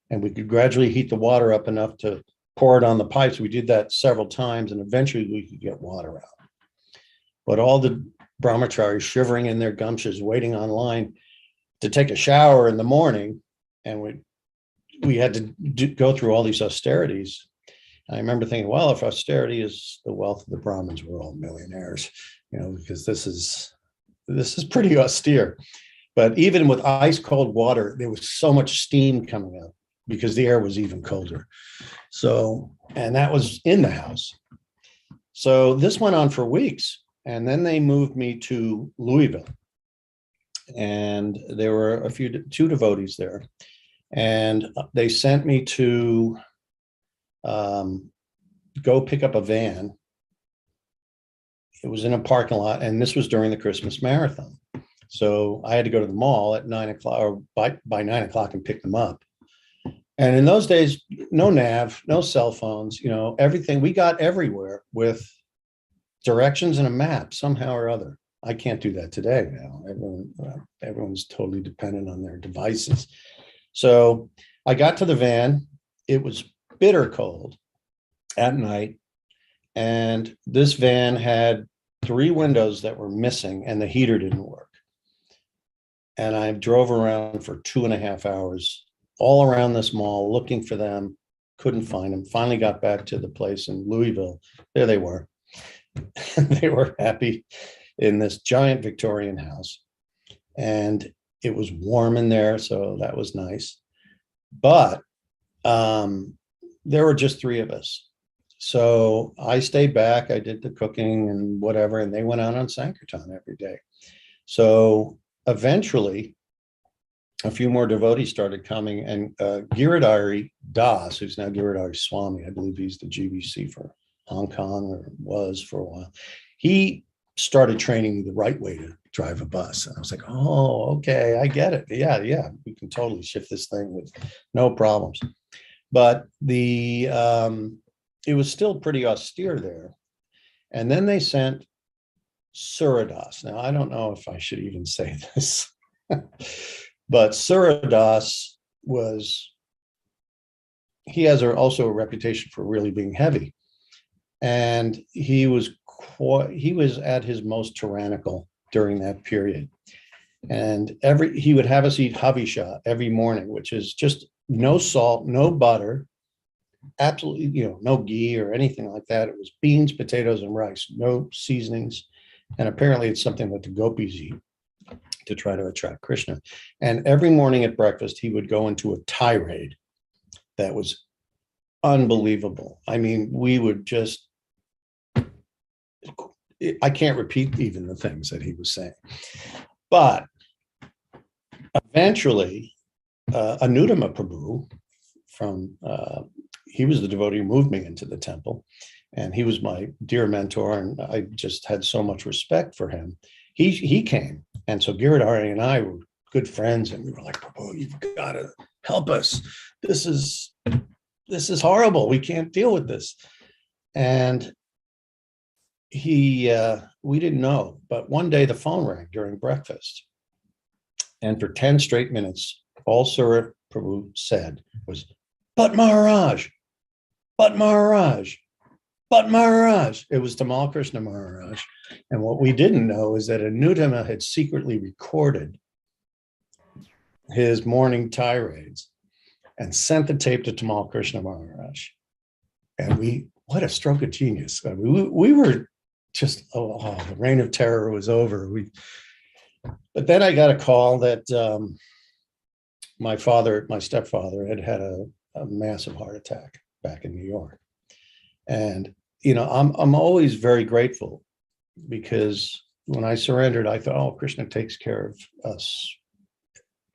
and we could gradually heat the water up enough to pour it on the pipes. We did that several times and eventually we could get water out. But all the brahmacharis shivering in their gumshoes, waiting online to take a shower in the morning. And we had to go through all these austerities. I remember thinking, well, if austerity is the wealth of the Brahmins, we're all millionaires, you know, because this is pretty austere. But even with ice cold water, there was so much steam coming up because the air was even colder. So, and that was in the house. So this went on for weeks. And then they moved me to Louisville. And there were two devotees there. And they sent me to go pick up a van. It was in a parking lot, and this was during the Christmas marathon. So I had to go to the mall at 9 o'clock or by 9 o'clock and pick them up. And in those days, no nav, no cell phones, you know, everything. We got everywhere with directions and a map somehow or other. I can't do that today now. Everyone's totally dependent on their devices. So I got to the van. It was bitter cold at night. And this van had 3 windows that were missing and the heater didn't work. And I drove around for 2.5 hours all around this mall looking for them. Couldn't find them. Finally got back to the place in Louisville. There they were. They were happy in this giant Victorian house. And it was warm in there, so that was nice. But there were just 3 of us. So I stayed back, I did the cooking and whatever, and they went out on Sankirtan every day. So eventually, a few more devotees started coming, and Giridhari Das, who's now Giridhari Swami, I believe he's the GBC for Hong Kong, or was for a while, he started training me the right way to drive a bus. And I was like, oh, okay, I get it. Yeah, we can totally shift this thing with no problems. But it was still pretty austere there. And then they sent Suradas. Now, I don't know if I should even say this, but Suradas has also a reputation for really being heavy. And he was at his most tyrannical during that period. And he would have us eat havisha every morning, which is just no salt, no butter, absolutely, you know, no ghee or anything like that. It was beans, potatoes, and rice, no seasonings. And apparently it's something that the gopis eat to try to attract Krishna. And every morning at breakfast, he would go into a tirade that was unbelievable. I mean, we would just, I can't repeat even the things that he was saying. But eventually, Anudama Prabhu he was the devotee who moved me into the temple, and he was my dear mentor, and I just had so much respect for him. He came, and so Giridhari and I were good friends, and we were like, Prabhu, you've got to help us. This is horrible. We can't deal with this. And we didn't know, but one day the phone rang during breakfast, and for 10 straight minutes, all Sura Prabhu said was, "But Maharaj, but Maharaj, but Maharaj." It was Tamal Krishna Maharaj. And what we didn't know is that Anutama had secretly recorded his morning tirades and sent the tape to Tamal Krishna Maharaj. And what a stroke of genius. I mean, we were just, the reign of terror was over. But then I got a call that my stepfather had a massive heart attack back in New York. And, I'm always very grateful, because when I surrendered, I thought, oh, Krishna takes care of us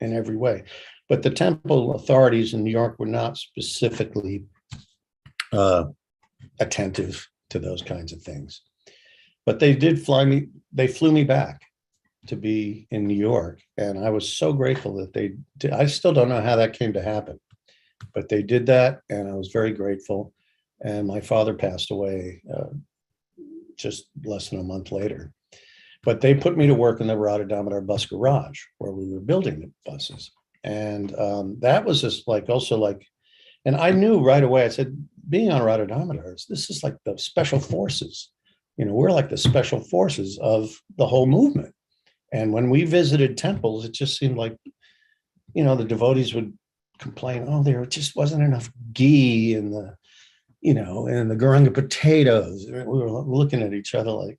in every way. But the temple authorities in New York were not specifically attentive to those kinds of things. But they flew me back to be in New York. And I was so grateful that they did. I still don't know how that came to happen, but they did that. And I was very grateful. And my father passed away just less than a month later. But they put me to work in the Radha Damodar bus garage where we were building the buses. And that was just and I knew right away, I said, being on Radha Damodar, this is like the special forces. We're like the special forces of the whole movement. And when we visited temples, it just seemed like, the devotees would complain, oh, there just wasn't enough ghee in the, and the Garanga potatoes. We were looking at each other like,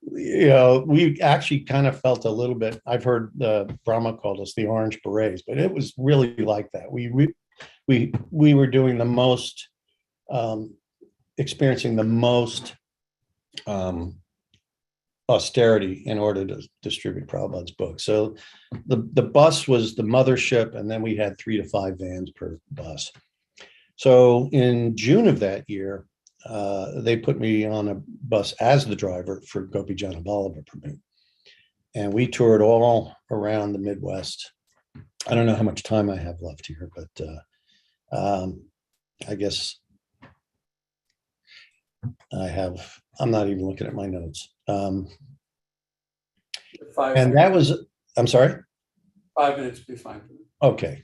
we actually kind of felt a little bit, I've heard Brahma called us the Orange Berets, but it was really like that. We were doing the most, experiencing the most austerity in order to distribute Prabhupada's book. So the bus was the mothership, and then we had 3 to 5 vans per bus. So in June of that year, they put me on a bus as the driver for Gopi Jana Vallabha Prabhu. And we toured all around the Midwest. I don't know how much time I have left here, but I guess I'm not even looking at my notes. And that was, I'm sorry? 5 minutes would be fine. Okay.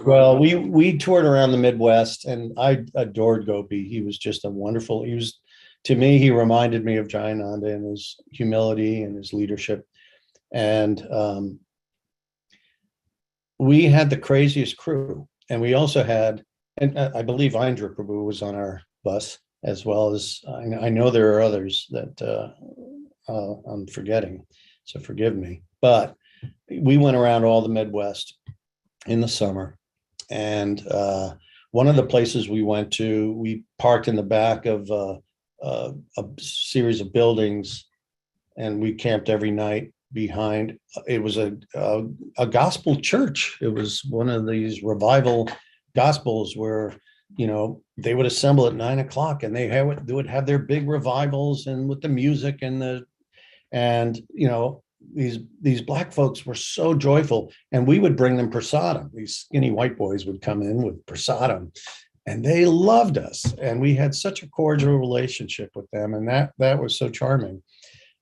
Well, we toured around the Midwest, and I adored Gopi. He was just to me, he reminded me of Jayananda and his humility and his leadership. And we had the craziest crew. And we also had, and I believe Indra Prabhu was on our bus, as well as, I know there are others that I'm forgetting, so forgive me. But we went around all the Midwest in the summer. And one of the places we went to, we parked in the back of a series of buildings, and we camped every night behind. It was a gospel church. It was one of these revival gospels where, they would assemble at 9 o'clock, and they would have their big revivals, and with the music and these black folks were so joyful, and we would bring them prasadam. These skinny white boys would come in with prasadam, and they loved us. And we had such a cordial relationship with them. And that was so charming.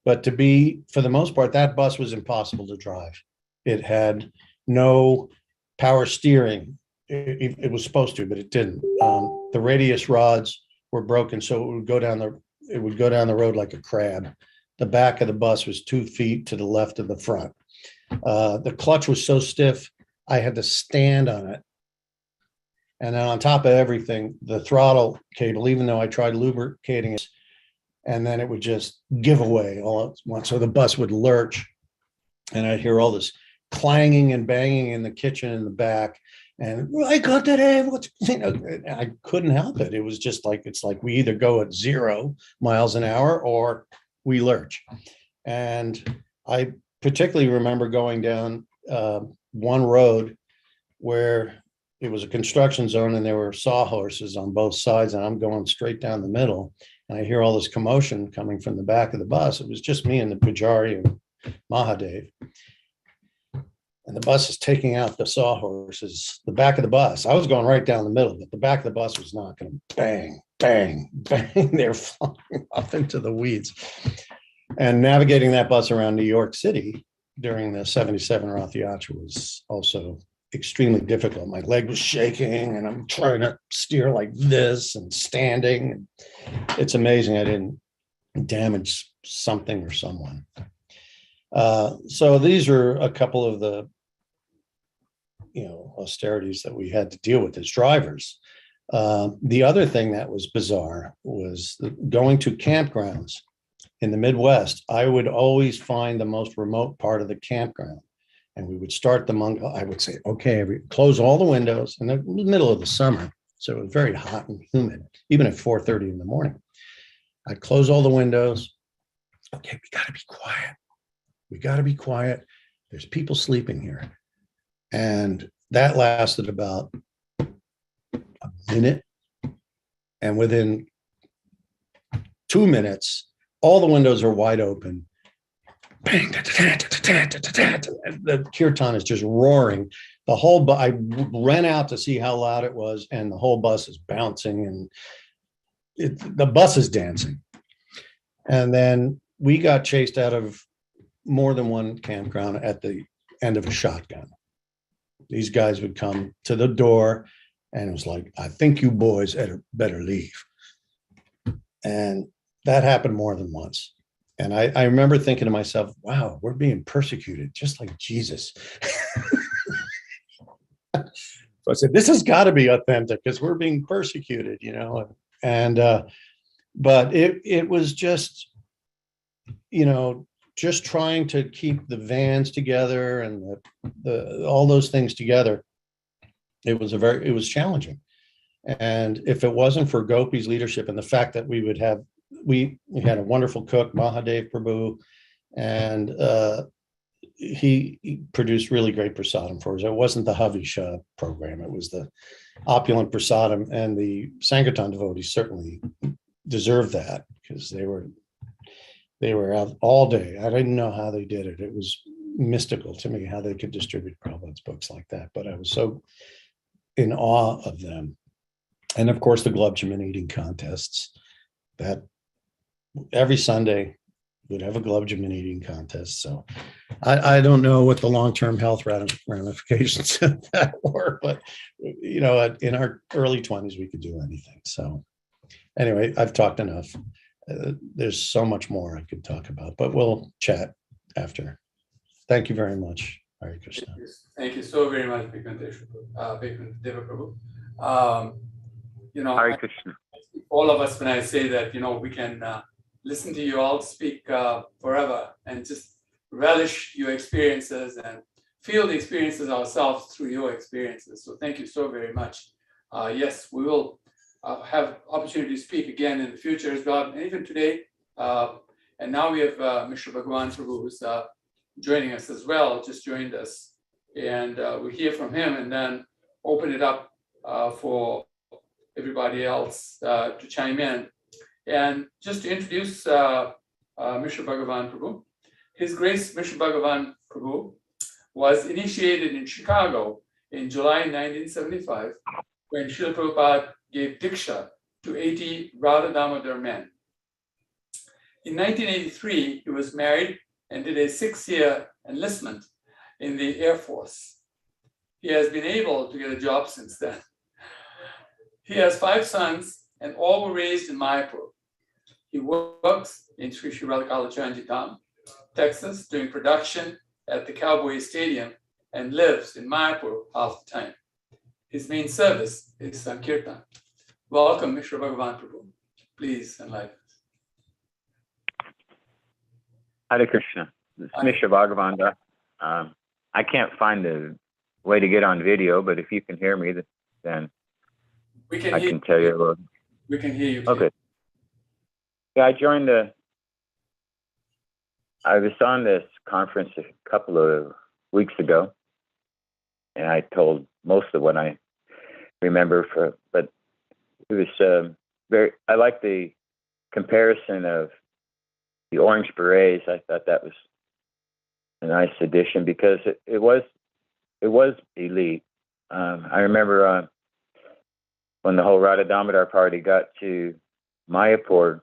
But for the most part, that bus was impossible to drive. It had no power steering. It was supposed to, but it didn't. The radius rods were broken, so it would go down the road like a crab. The back of the bus was 2 feet to the left of the front. The clutch was so stiff, I had to stand on it. And then on top of everything, the throttle cable, even though I tried lubricating it, and then it would just give away all at once. So the bus would lurch, and I'd hear all this clanging and banging in the kitchen in the back. And I got that. I couldn't help it. It was just like, it's like we either go at 0 miles an hour or we lurch. And I particularly remember going down one road where it was a construction zone, and there were sawhorses on both sides, and I'm going straight down the middle, and I hear all this commotion coming from the back of the bus. It was just me and the Pujari and Mahadev. And the bus is taking out the sawhorses, the back of the bus. I was going right down the middle, but the back of the bus was not going to bang, bang, bang. They're flying off into the weeds. And navigating that bus around New York City during the 77 Rath Yatra was also extremely difficult. My leg was shaking and I'm trying to steer like this and standing. It's amazing I didn't damage something or someone. So these are a couple of the, austerities that we had to deal with as drivers. The other thing that was bizarre was going to campgrounds in the Midwest. I would always find the most remote part of the campground. And we would start I would say, okay, close all the windows in the middle of the summer. So it was very hot and humid, even at 4:30 in the morning. I'd close all the windows. Okay, we got to be quiet. We got to be quiet. There's people sleeping here. And that lasted about a minute. And within 2 minutes, all the windows are wide open. Bang, the kirtan is just roaring. I ran out to see how loud it was, and the whole bus is bouncing, and the bus is dancing. And then we got chased out of more than one campground at the end of a shotgun. These guys would come to the door, and it was like, I think you boys better leave. And that happened more than once. And I remember thinking to myself, wow, we're being persecuted just like Jesus. So I said, this has got to be authentic because we're being persecuted, And but it was just, just trying to keep the vans together and all those things together. It was challenging. And if it wasn't for Gopi's leadership and the fact that we had a wonderful cook, Mahadev Prabhu, and he produced really great prasadam for us. It wasn't the Havisha program. It was the opulent prasadam, and the Sankirtan devotees certainly deserved that because they were out all day. I didn't know how they did it. It was mystical to me how they could distribute Prabhupada's books like that, but I was so in awe of them. And of course, the Glove Jamun eating contests that every Sunday we'd have a Glove Jamun eating contest. So I don't know what the long-term health ramifications of that were, but in our early 20s, we could do anything. So anyway, I've talked enough. There's so much more I could talk about, but we'll chat after. Thank you very much. Hare Krishna. Thank you so very much, Bhagavan Prabhu. Hare Krishna. All of us, when I say that, we can listen to you all speak forever and just relish your experiences and feel the experiences ourselves through your experiences. So thank you so very much. Yes, we will have opportunity to speak again in the future as well, and even today. And now we have Mr. Bhagavan Prabhu, who's joining us as well, just joined us. And we'll hear from him and then open it up for everybody else to chime in. And just to introduce Mr. Bhagavan Prabhu, His Grace Mr. Bhagavan Prabhu was initiated in Chicago in July 1975 when Srila Prabhupada gave Diksha to 80 Radha Damodar men. In 1983, he was married and did a 6-year enlistment in the Air Force. He has been able to get a job since then. He has 5 sons, and all were raised in Mayapur. He works in Sri Sri Radha Kalachandji Dham, Texas, doing production at the Cowboy Stadium, and lives in Mayapur half the time. His main service is Sankirtan. Welcome, Mr. Bhagavan Prabhu. Please enlighten us. Hare Krishna. This is Mr. Bhagavan. I can't find the way to get on video, but if you can hear me, then I can tell you a little. We can hear you. Okay. Yeah, I was on this conference a couple of weeks ago, and I told most of what I remember, but it was I like the comparison of the Orange Berets. I thought that was a nice addition because it was elite. I remember when the whole Radha Damodar party got to Mayapur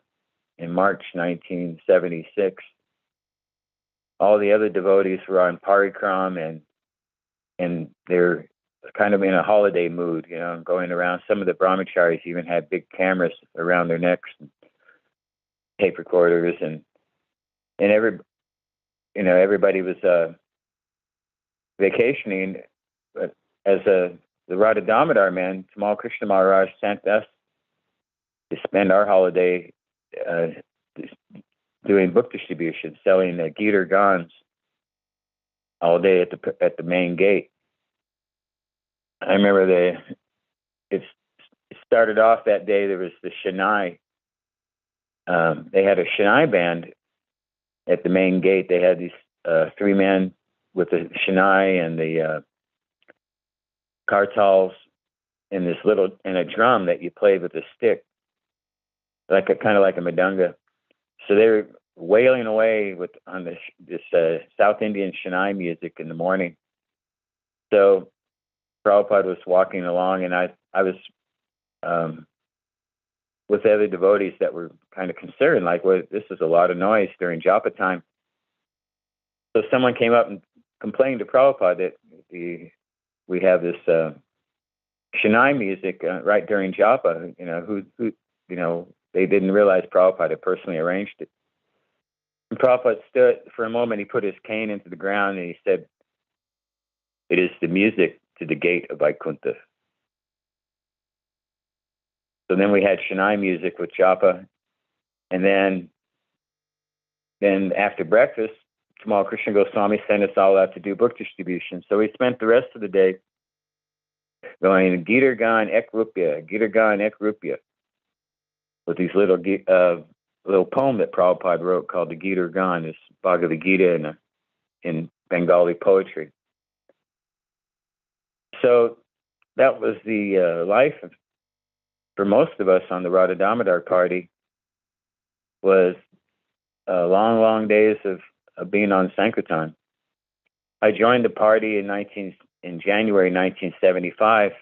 in March 1976, all the other devotees were on parikram and they're kind of in a holiday mood, you know, going around. Some of the brahmacharis even had big cameras around their necks, and tape recorders, and everybody was vacationing. But as the Radha Damodar men, Tamal Krishna Maharaj sent us to spend our holiday doing book distribution, selling Gitar Gans all day at the main gate. I remember it started off that day. There was the Shanai. They had a Shanai band at the main gate. They had these three men with the Shanai and the kartals and a drum that you played with a stick, kind of like a madunga. So they were wailing away on this South Indian Shanai music in the morning. So Prabhupada was walking along, and I was with the other devotees that were kind of concerned, like, well, this is a lot of noise during japa time. So someone came up and complained to Prabhupada that we have this Shanai music right during japa. They didn't realize Prabhupada had personally arranged it. And Prabhupada stood for a moment. He put his cane into the ground and he said, "It is the music to the gate of Vaikuntha." So then we had Shanai music with japa, and then after breakfast, Tamal Krishna Goswami sent us all out to do book distribution. So we spent the rest of the day going Gitar Gan Ek Rupya, Gitar Gan Ek Rupya, with these little poem that Prabhupada wrote called the Gitar Gan, this Bhagavad Gita in Bengali poetry. So that was the life for most of us on the Radha Damodar party, was long, long days of being on Sankirtan. I joined the party in January 1975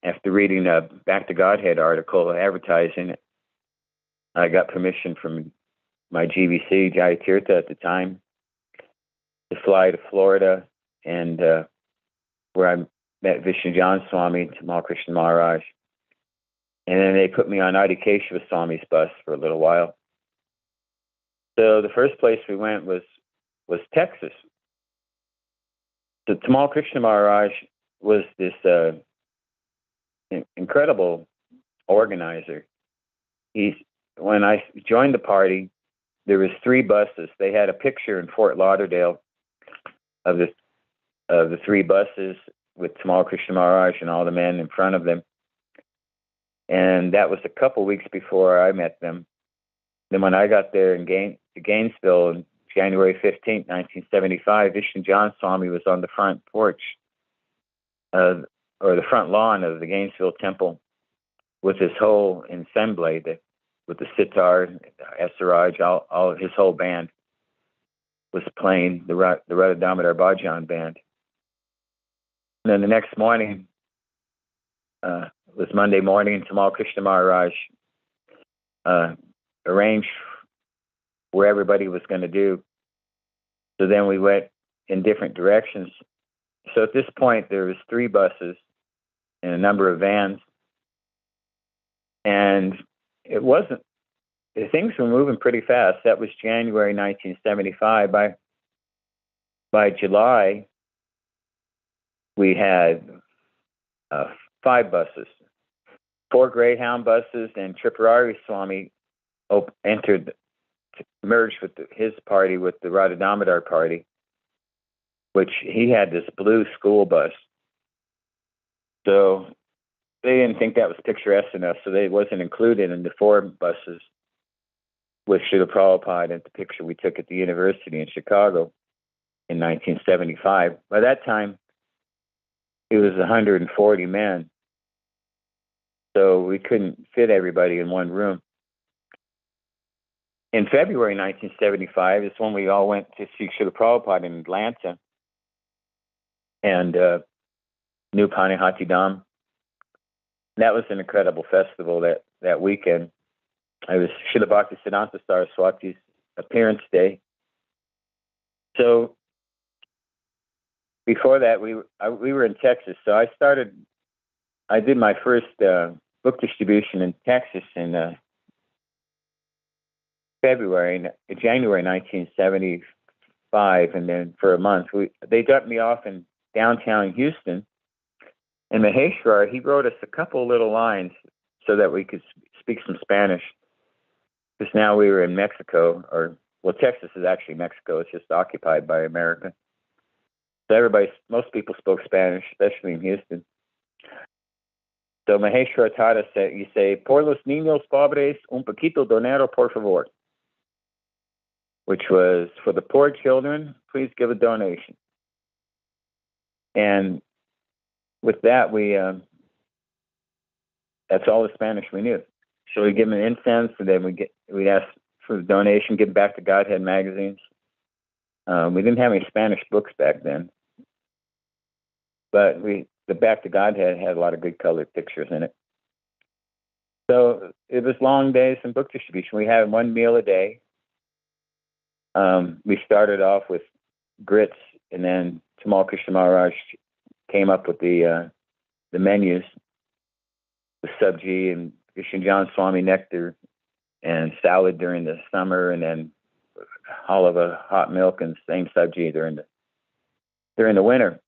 after reading a Back to Godhead article advertising it. I got permission from my GBC, Jayatirtha at the time, to fly to Florida, and where I met Vishnu John Swami, Tamal Krishna Maharaj. And then they put me on Adi Keshava Swami's bus for a little while. So the first place we went was Texas. So Tamal Krishna Maharaj was this incredible organizer. When I joined the party, there was 3 buses. They had a picture in Fort Lauderdale of the 3 buses with Tamal Krishna Maharaj and all the men in front of them. And that was a couple weeks before I met them. Then when I got there to Gainesville on January 15th, 1975, Vishnu John Swami was on the front porch, or the front lawn of the Gainesville temple, with his whole ensemble, with the sitar, Esaraj, all of his whole band was playing the Radha Damodar Bhajan band. And then the next morning, was Monday morning, Tamal Krishna Maharaj arranged where everybody was going to do. So then we went in different directions. So at this point, there was 3 buses and a number of vans. And things were moving pretty fast. That was January 1975. By July, we had 5 buses, 4 Greyhound buses, and Tripurari Swami merged with his party with the Radha Damodar party, which he had this blue school bus. So they didn't think that was picturesque enough, so they wasn't included in the 4 buses with Srila Prabhupada at the picture we took at the university in Chicago in 1975. By that time, it was 140 men, so we couldn't fit everybody in one room. In February 1975 is when we all went to see Srila Prabhupada in Atlanta and New Panihati Dham. That was an incredible festival that weekend. It was Srila Bhaktisiddhanta Saraswati's appearance day. So before that, we were in Texas. So I did my first book distribution in Texas in January 1975, and then for a month they dropped me off in downtown Houston. And Maheshwar, he wrote us a couple little lines so that we could speak some Spanish. Because now we were in Mexico, Texas is actually Mexico. It's just occupied by America. So most people spoke Spanish, especially in Houston. So Maheshwar taught us that you say, "Por los niños pobres, un poquito dinero, por favor," which was, for the poor children, please give a donation. And with that, that's all the Spanish we knew. So we give them incense, and then we ask for the donation, give back to Godhead magazines. We didn't have any Spanish books back then, but the Back to Godhead had a lot of good colored pictures in it. So it was long days in book distribution. We had one meal a day. We started off with grits, and then Tamal Krishna Maharaj came up with the menus, the sabji and Krishan Swami nectar and salad during the summer, and then halava, hot milk, and same sabji during the winter.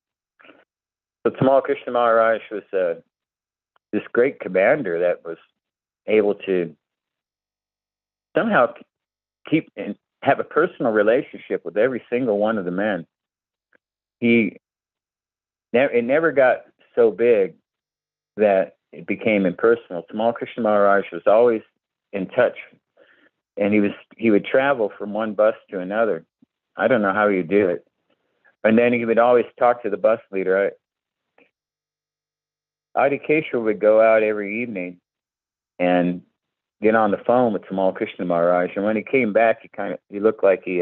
So Tamal Krishna Maharaj was this great commander that was able to somehow keep and have a personal relationship with every single one of the men. It never got so big that it became impersonal. Tamal Krishna Maharaj was always in touch, and he would travel from one bus to another. I don't know how he would do it. And then he would always talk to the bus leader. Adi Keshwar would go out every evening and get on the phone with Tamal Krishna Maharaj, and when he came back, he looked like he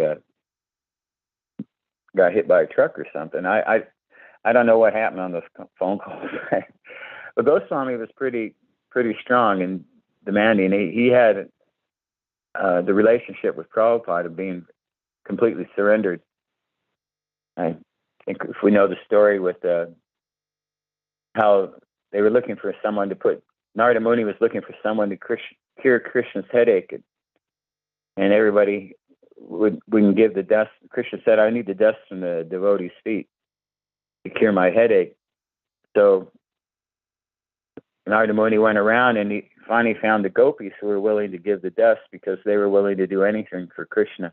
got hit by a truck or something. I don't know what happened on those phone calls, but Goswami was pretty strong and demanding. He had the relationship with Prabhupada of being completely surrendered. I think if we know the story with how they were looking for someone to Narada Muni was looking for someone to cure Krishna's headache, and everybody wouldn't give the dust. Krishna said, "I need the dust from the devotee's feet to cure my headache." So Narada Muni went around, and he finally found the gopis who were willing to give the dust because they were willing to do anything for Krishna.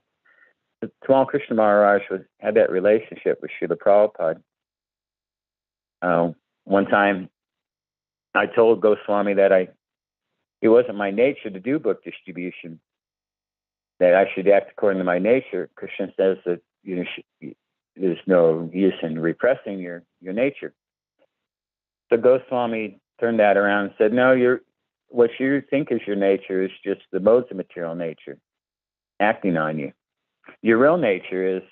Tamal Krishna Maharaj had that relationship with Srila Prabhupada. One time, I told Goswami that it wasn't my nature to do book distribution, that I should act according to my nature. Krishna says that there's no use in repressing your nature. So Goswami turned that around and said, "No, what you think is your nature is just the modes of material nature acting on you. Your real nature is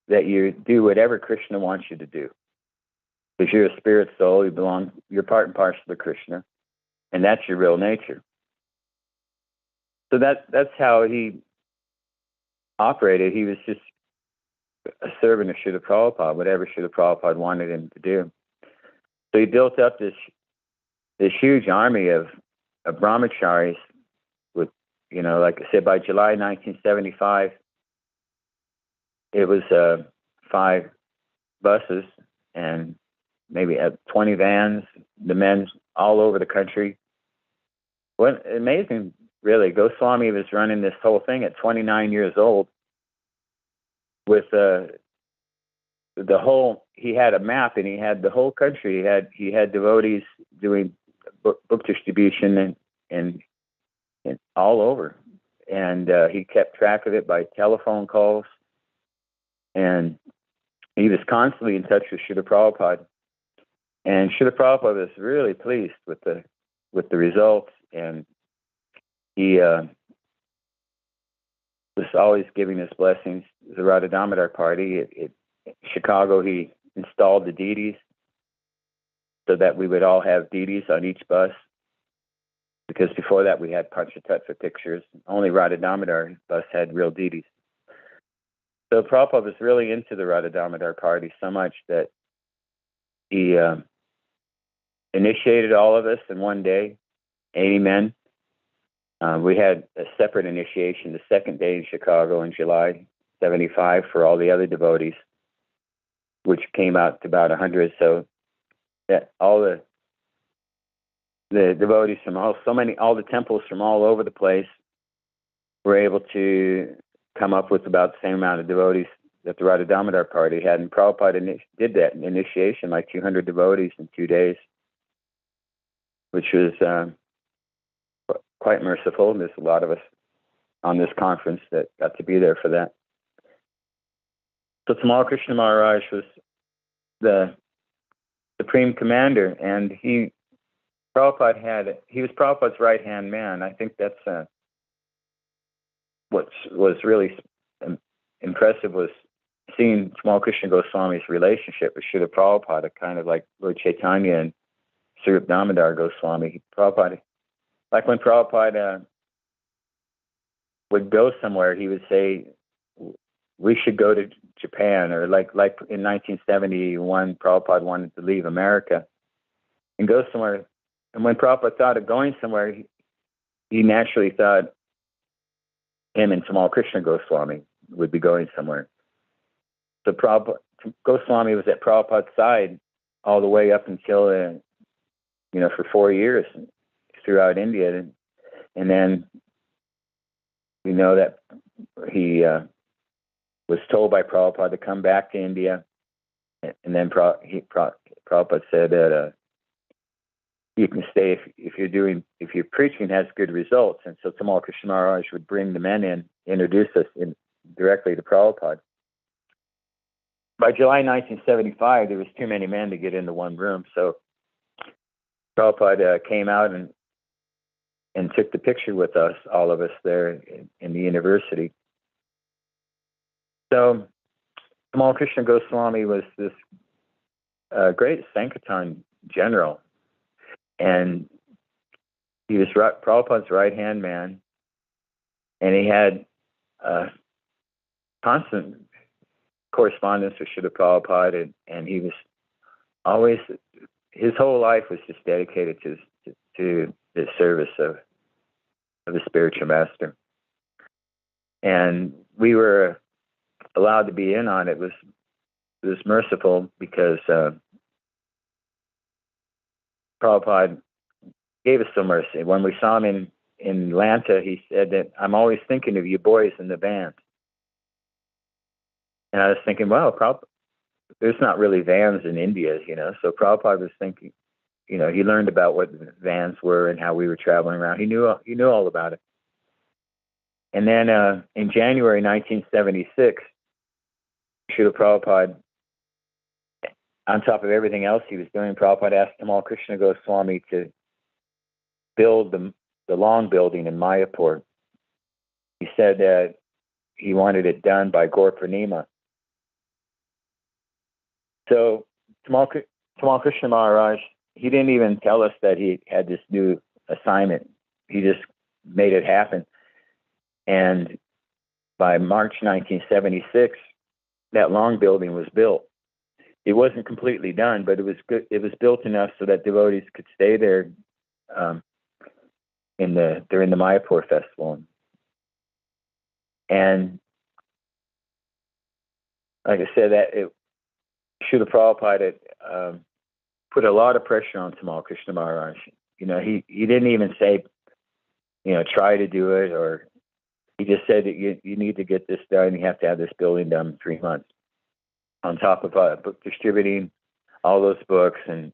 that you do whatever Krishna wants you to do. Because you're a spirit soul, you're part and parcel of Krishna, and that's your real nature." So that's how he operated. He was just a servant of Srila Prabhupada, whatever Srila Prabhupada wanted him to do. So he built up this huge army of brahmacharis with, like I said, by July 1975, it was 5 buses and maybe 20 vans, the men all over the country. What amazing, really. Goswami was running this whole thing at 29 years old with he had a map, and he had the whole country. He had devotees doing book distribution and all over. And he kept track of it by telephone calls. And he was constantly in touch with Srila Prabhupada. And Srila Prabhupada was really pleased with the results, and he was always giving his blessings. The Radha Damodar party in Chicago, he installed the deities so that we would all have deities on each bus. Because before that, we had Panchatattva pictures. Only Radha Damodar bus had real deities. So Prabhupada was really into the Radha Damodar party so much that he initiated all of us in one day, 80 men. We had a separate initiation the second day in Chicago in July 75 for all the other devotees, which came out to about 100. So that all the devotees from all the temples from all over the place were able to come up with about the same amount of devotees that the Radha Damodar party had. And Prabhupada did that initiation, like 200 devotees in 2 days, which was quite merciful. And there's a lot of us on this conference that got to be there for that. So Tamal Krishna Maharaj was the supreme commander, and he was Prabhupada's right-hand man. I think that's what was really impressive was seeing Tamal Krishna Goswami's relationship with Srila Prabhupada, kind of like Lord Chaitanya and Swarup Damodar Goswami. Prabhupada, like when Prabhupada would go somewhere, he would say, we should go to Japan, or like in 1971, Prabhupada wanted to leave America and go somewhere. And when Prabhupada thought of going somewhere, he naturally thought him and Tamal Krishna Goswami would be going somewhere. So Goswami was at Prabhupada's side all the way up until, for 4 years throughout India. And then we know that he was told by Prabhupada to come back to India. And then Prabhupada said that you can stay if your preaching has good results. And so Tamal Krishna Maharaj would bring the men in, introduce us directly to Prabhupada. By July 1975, there was too many men to get into one room. So Prabhupada came out and took the picture with us, all of us there in the university. So Tamal Krishna Goswami was this great Sankirtan general, and he was Prabhupada's right-hand man, and he had constant correspondence with Srila Prabhupada, and he was always, his whole life was just dedicated to the service of the spiritual master. And we were allowed to be in on it. It was merciful because Prabhupada gave us some mercy. When we saw him in Atlanta, he said that, I'm always thinking of you boys in the band. And I was thinking, well, there's not really vans in India, So Prabhupada was thinking, he learned about what vans were and how we were traveling around. He knew all about it. And then in January 1976, Srila Prabhupada, on top of everything else he was doing, Prabhupada asked Tamal Krishna Goswami to build the long building in Mayapur. He said that he wanted it done by Gaur Purnima. So Tamal Krishna Maharaj, he didn't even tell us that he had this new assignment. He just made it happen. And by March 1976, that long building was built. It wasn't completely done, but it was good. It was built enough so that devotees could stay there during the Mayapur festival. And like I said, Srila Prabhupada put a lot of pressure on Tamal Krishna Maharaj. He didn't even say, try to do it, or he just said that you need to get this done. You have to have this building done in 3 months. On top of book distributing all those books and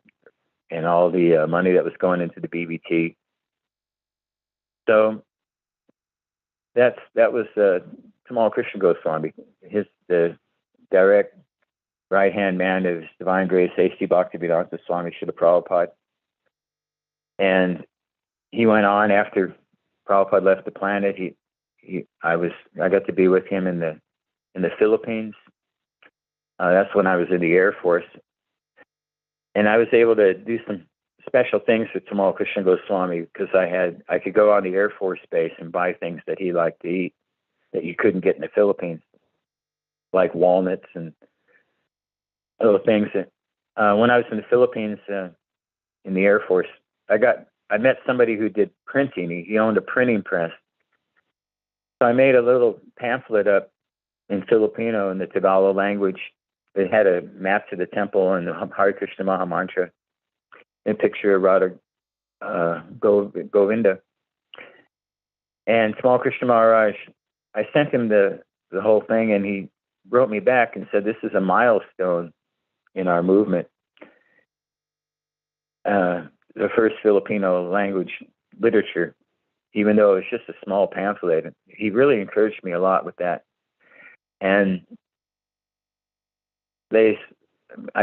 all the money that was going into the BBT. So that was Tamal Krishna Goswami, the direct right-hand man of His Divine Grace A.C. Bhaktivedanta Swami Srila Prabhupada. And he went on after Prabhupada left the planet. I got to be with him in the Philippines. That's when I was in the Air Force, and I was able to do some special things with Tamal Krishna Goswami because I could go on the Air Force base and buy things that he liked to eat that you couldn't get in the Philippines, like walnuts and other things. when I was in the Philippines in the Air Force, I met somebody who did printing. He owned a printing press. So I made a little pamphlet up in Filipino in the Tagalog language. It had a map to the temple and the Hare Krishna Maha Mantra, and a picture of Radha Govinda. And Small Krishna Maharaj, I sent him the whole thing, and he wrote me back and said, "This is a milestone in our movement. The first Filipino language literature, even though it's just a small pamphlet." He really encouraged me a lot with that. And I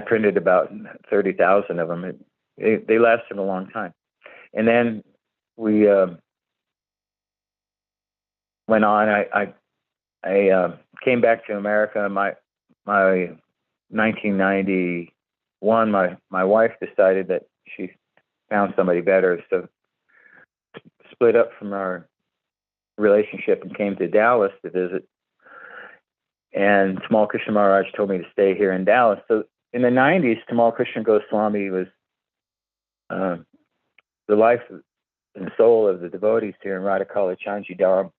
printed about 30,000 of them. They lasted a long time. And then we went on. I came back to America. My 1991, my wife decided that she found somebody better, so split up from our relationship and came to Dallas to visit. And Tamal Krishna Maharaj told me to stay here in Dallas. So in the 90s, Tamal Krishna Goswami was the life and soul of the devotees here in Radhakala Chanji Dham.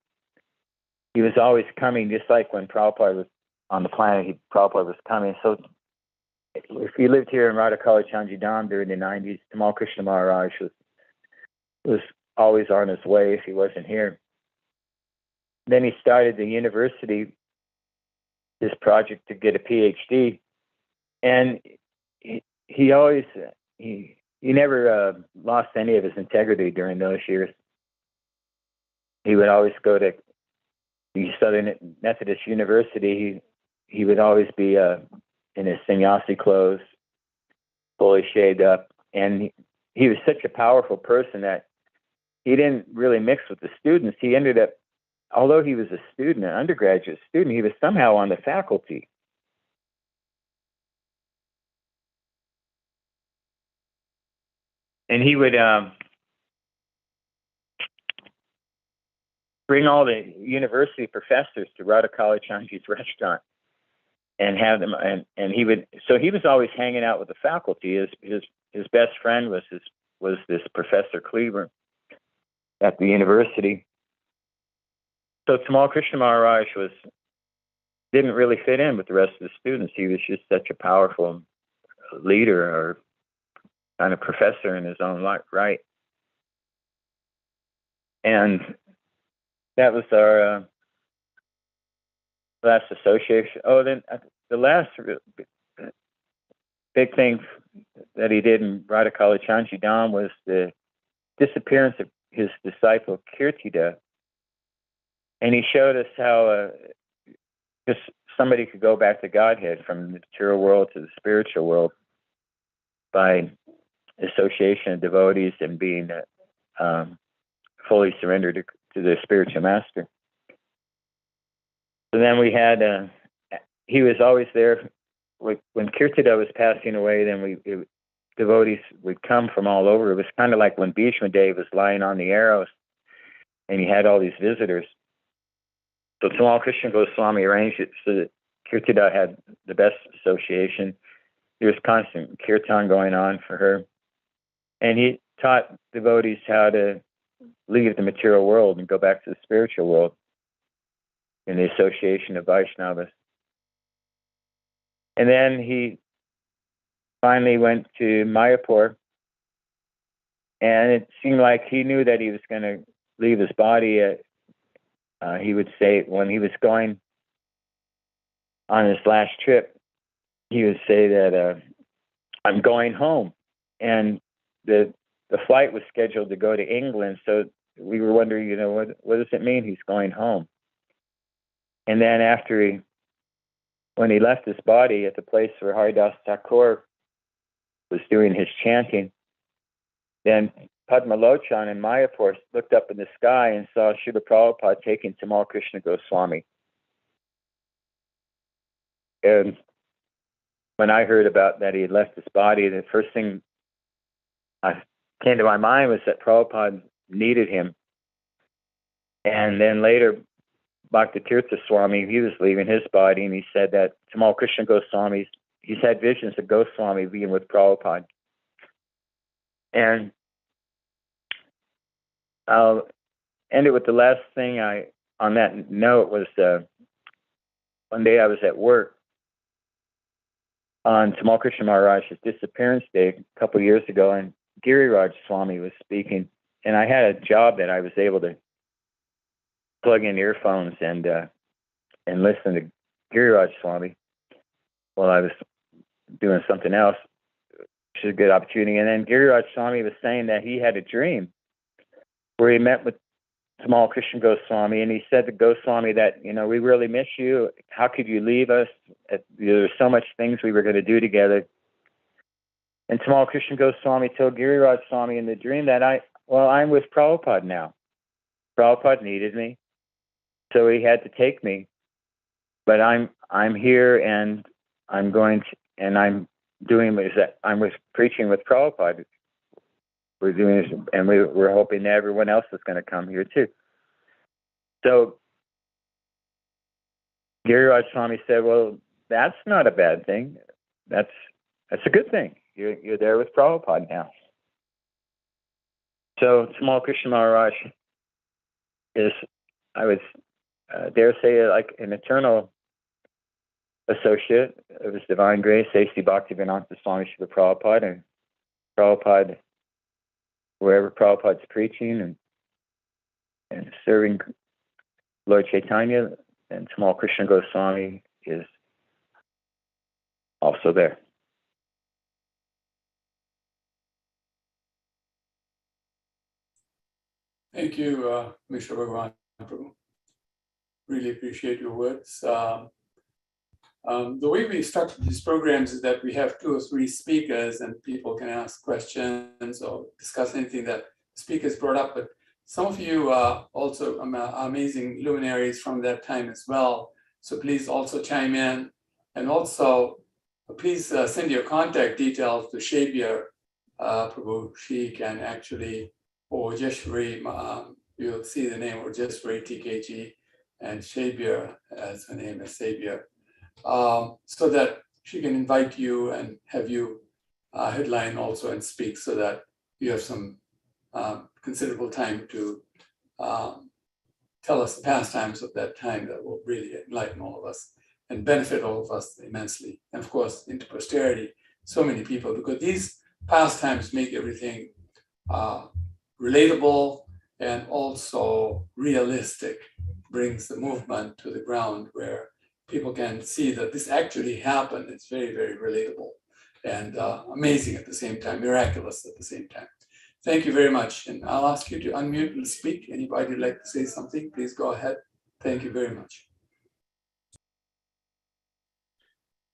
He was always coming, just like when Prabhupada was on the planet, Prabhupada was coming. So if you lived here in Radhakala Chanji Dham during the 90s, Tamal Krishna Maharaj was always on his way if he wasn't here. Then he started the university, this project to get a PhD, and he always he never lost any of his integrity during those years. He would always go to the Southern Methodist University. He would always be in his sannyasi clothes, fully shaved up, and he was such a powerful person that he didn't really mix with the students. He ended up, although he was a student, an undergraduate student, he was somehow on the faculty. And he would bring all the university professors to Radhakala Chanji's restaurant and have them, and he was always hanging out with the faculty. His best friend was this Professor Cleaver at the university. So Tamal Krishna Maharaj didn't really fit in with the rest of the students. He was just such a powerful leader or kind of professor in his own right. And that was our last association. Oh, then the last big thing that he did in Radhakala Chanji Dham was the disappearance of his disciple Kirtida. And he showed us how just somebody could go back to Godhead from the material world to the spiritual world by association of devotees and being fully surrendered to the spiritual master. So then we had, he was always there. When Kirtida was passing away, then devotees would come from all over. It was kind of like when Bhishma Dev was lying on the arrows and he had all these visitors. So Tamal Krishna Goswami arranged it so that Kirtida had the best association. There was constant kirtan going on for her. And he taught devotees how to leave the material world and go back to the spiritual world in the association of Vaishnavas. And then he finally went to Mayapur, and it seemed like he knew that he was going to leave his body. He would say when he was going on his last trip, he would say that I'm going home. And the flight was scheduled to go to England, so we were wondering, what does it mean he's going home? And then when he left his body at the place where Haridas Thakur was doing his chanting, then Padmalochan in Mayapur looked up in the sky and saw Srila Prabhupada taking Tamal Krishna Goswami. And when I heard about that he had left his body, the first thing came to my mind was that Prabhupada needed him. And then later, Bhakti Tirtha Swami, he was leaving his body, and he said that Tamal Krishna Goswami's he's had visions of Goswami being with Prabhupada. And I'll end it with the last thing on that note was one day I was at work on Tamal Krishna Maharaj's disappearance day a couple of years ago, and Giriraj Swami was speaking, and I had a job that I was able to plug in earphones and listen to Giriraj Swami while I was doing something else, which is a good opportunity. And then Giriraj Swami was saying that he had a dream where he met with Tamal Krishna Goswami, and he said to Goswami that, we really miss you. How could you leave us? There's so much things we were going to do together. And Tamal Krishna Goswami told Giriraj Swami in the dream that I'm with Prabhupada now. Prabhupada needed me, so he had to take me. But I'm here, and I'm going to, and I'm doing is that I'm with preaching with Prabhupada. We're doing this, and we're hoping that everyone else is going to come here too. So Giriraj Swami said, "Well, that's not a bad thing. That's a good thing. You're there with Prabhupada now." So Tamal Krishna Maharaj is, I would dare say, like an eternal associate of His Divine Grace, A.C. Bhaktivedanta Swami Srila Prabhupada, and Prabhupada, wherever Prabhupada's preaching and serving Lord Chaitanya, and Tamal Krishna Goswami is also there. Thank you, Mr. Bhagavan Prabhu. Really appreciate your words. The way we structure these programs is that we have 2 or 3 speakers, and people can ask questions or discuss anything that speakers brought up. But some of you are also amazing luminaries from that time as well. So please also chime in. And also, please send your contact details to Shabir Prabhu. She can actually, or Jeshwari, you'll see the name, or Jeshwari TKG, and Shabir as her name is Savior. So that she can invite you and have you headline also and speak, so that you have some considerable time to tell us the pastimes of that time that will really enlighten all of us and benefit all of us immensely. And of course, into posterity, so many people, because these pastimes make everything relatable and also realistic, brings the movement to the ground where people can see that this actually happened. It's very, very relatable and amazing at the same time, miraculous at the same time. Thank you very much. And I'll ask you to unmute and speak. Anybody would like to say something, please go ahead. Thank you very much.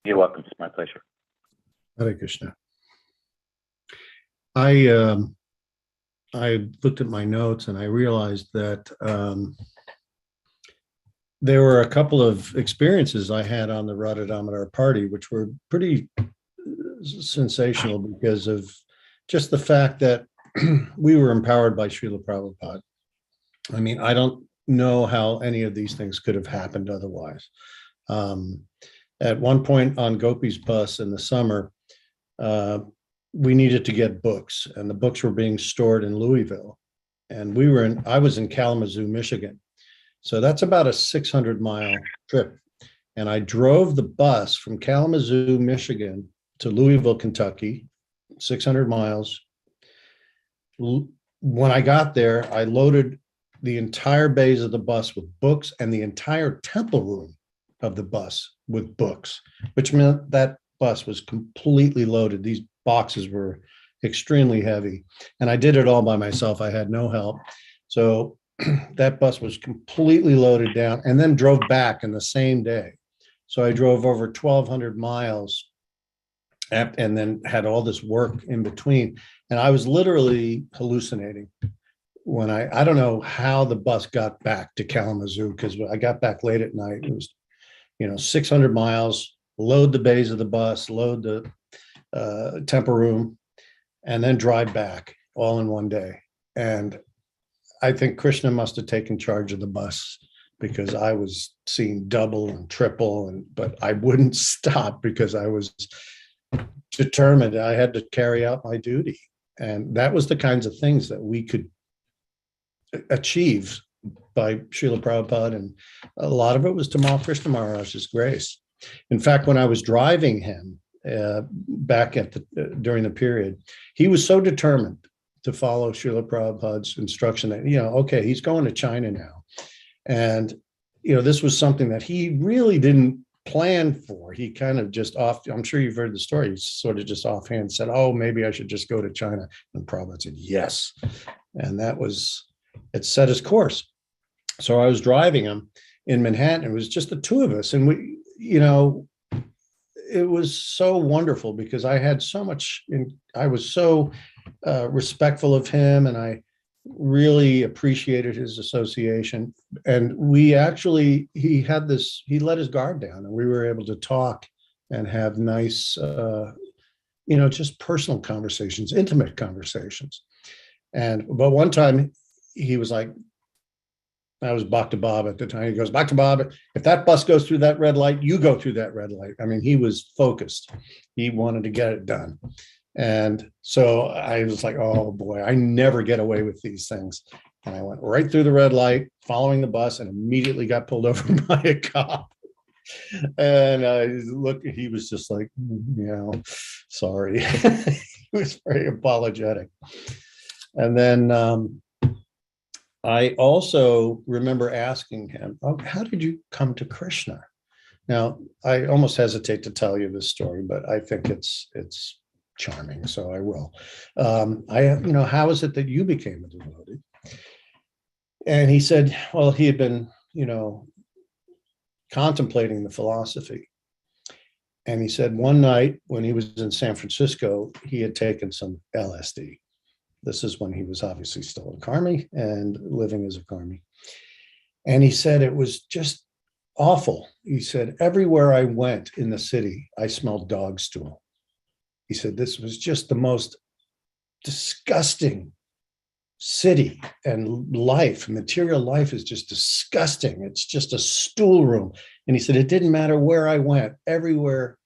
You're welcome. It's my pleasure. Hare Krishna. I looked at my notes and I realized that there were a couple of experiences I had on the Radha Damodar party, which were pretty sensational because of just the fact that we were empowered by Srila Prabhupada. I mean, I don't know how any of these things could have happened otherwise. At one point on Gopi's bus in the summer, we needed to get books, and the books were being stored in Louisville. And I was in Kalamazoo, Michigan. So that's about a 600-mile trip. And I drove the bus from Kalamazoo, Michigan to Louisville, Kentucky, 600 miles. When I got there, I loaded the entire bays of the bus with books and the entire temple room of the bus with books, which meant that bus was completely loaded. These boxes were extremely heavy. And I did it all by myself. I had no help. So that bus was completely loaded down and then drove back in the same day. So I drove over 1,200 miles and then had all this work in between. And I was literally hallucinating when I don't know how the bus got back to Kalamazoo, because I got back late at night. It was, 600 miles, load the bays of the bus, load the temple room, and then drive back all in one day. And I think Krishna must have taken charge of the bus because I was seeing double and triple, but I wouldn't stop because I was determined I had to carry out my duty. And that was the kinds of things that we could achieve by Srila Prabhupada. And a lot of it was Tamal Krishna Maharaj's grace. In fact, when I was driving him back during the period, he was so determined to follow Srila Prabhupada's instruction that, okay, he's going to China now. And, this was something that he really didn't plan for. He kind of just I'm sure you've heard the story, he sort of just offhand said, oh, maybe I should just go to China. And Prabhupada said, yes. And it set his course. So I was driving him in Manhattan. It was just the two of us. And we, it was so wonderful because I had so much, I was so respectful of him, and I really appreciated his association. And he let his guard down, and we were able to talk and have nice, just personal conversations, intimate conversations. But one time he was like, I was Bhakta Bob at the time. He goes, Bhakta Bob, if that bus goes through that red light, you go through that red light. I mean, he was focused. He wanted to get it done. And so I was like, oh boy, I never get away with these things. And I went right through the red light, following the bus, and immediately got pulled over by a cop. And I looked, he was just like, sorry. He was very apologetic. And then I also remember asking him, oh, how did you come to Krishna? Now, I almost hesitate to tell you this story, but I think it's charming, so I will. How is it that you became a devotee? And he said, well, he had been, contemplating the philosophy. And he said one night when he was in San Francisco, he had taken some LSD. This is when he was obviously still a karmi and living as a karmi. And he said it was just awful. He said, everywhere I went in the city, I smelled dog stool. He said, this was just the most disgusting city, and life, material life is just disgusting. It's just a stool room. And he said, it didn't matter where I went, everywhere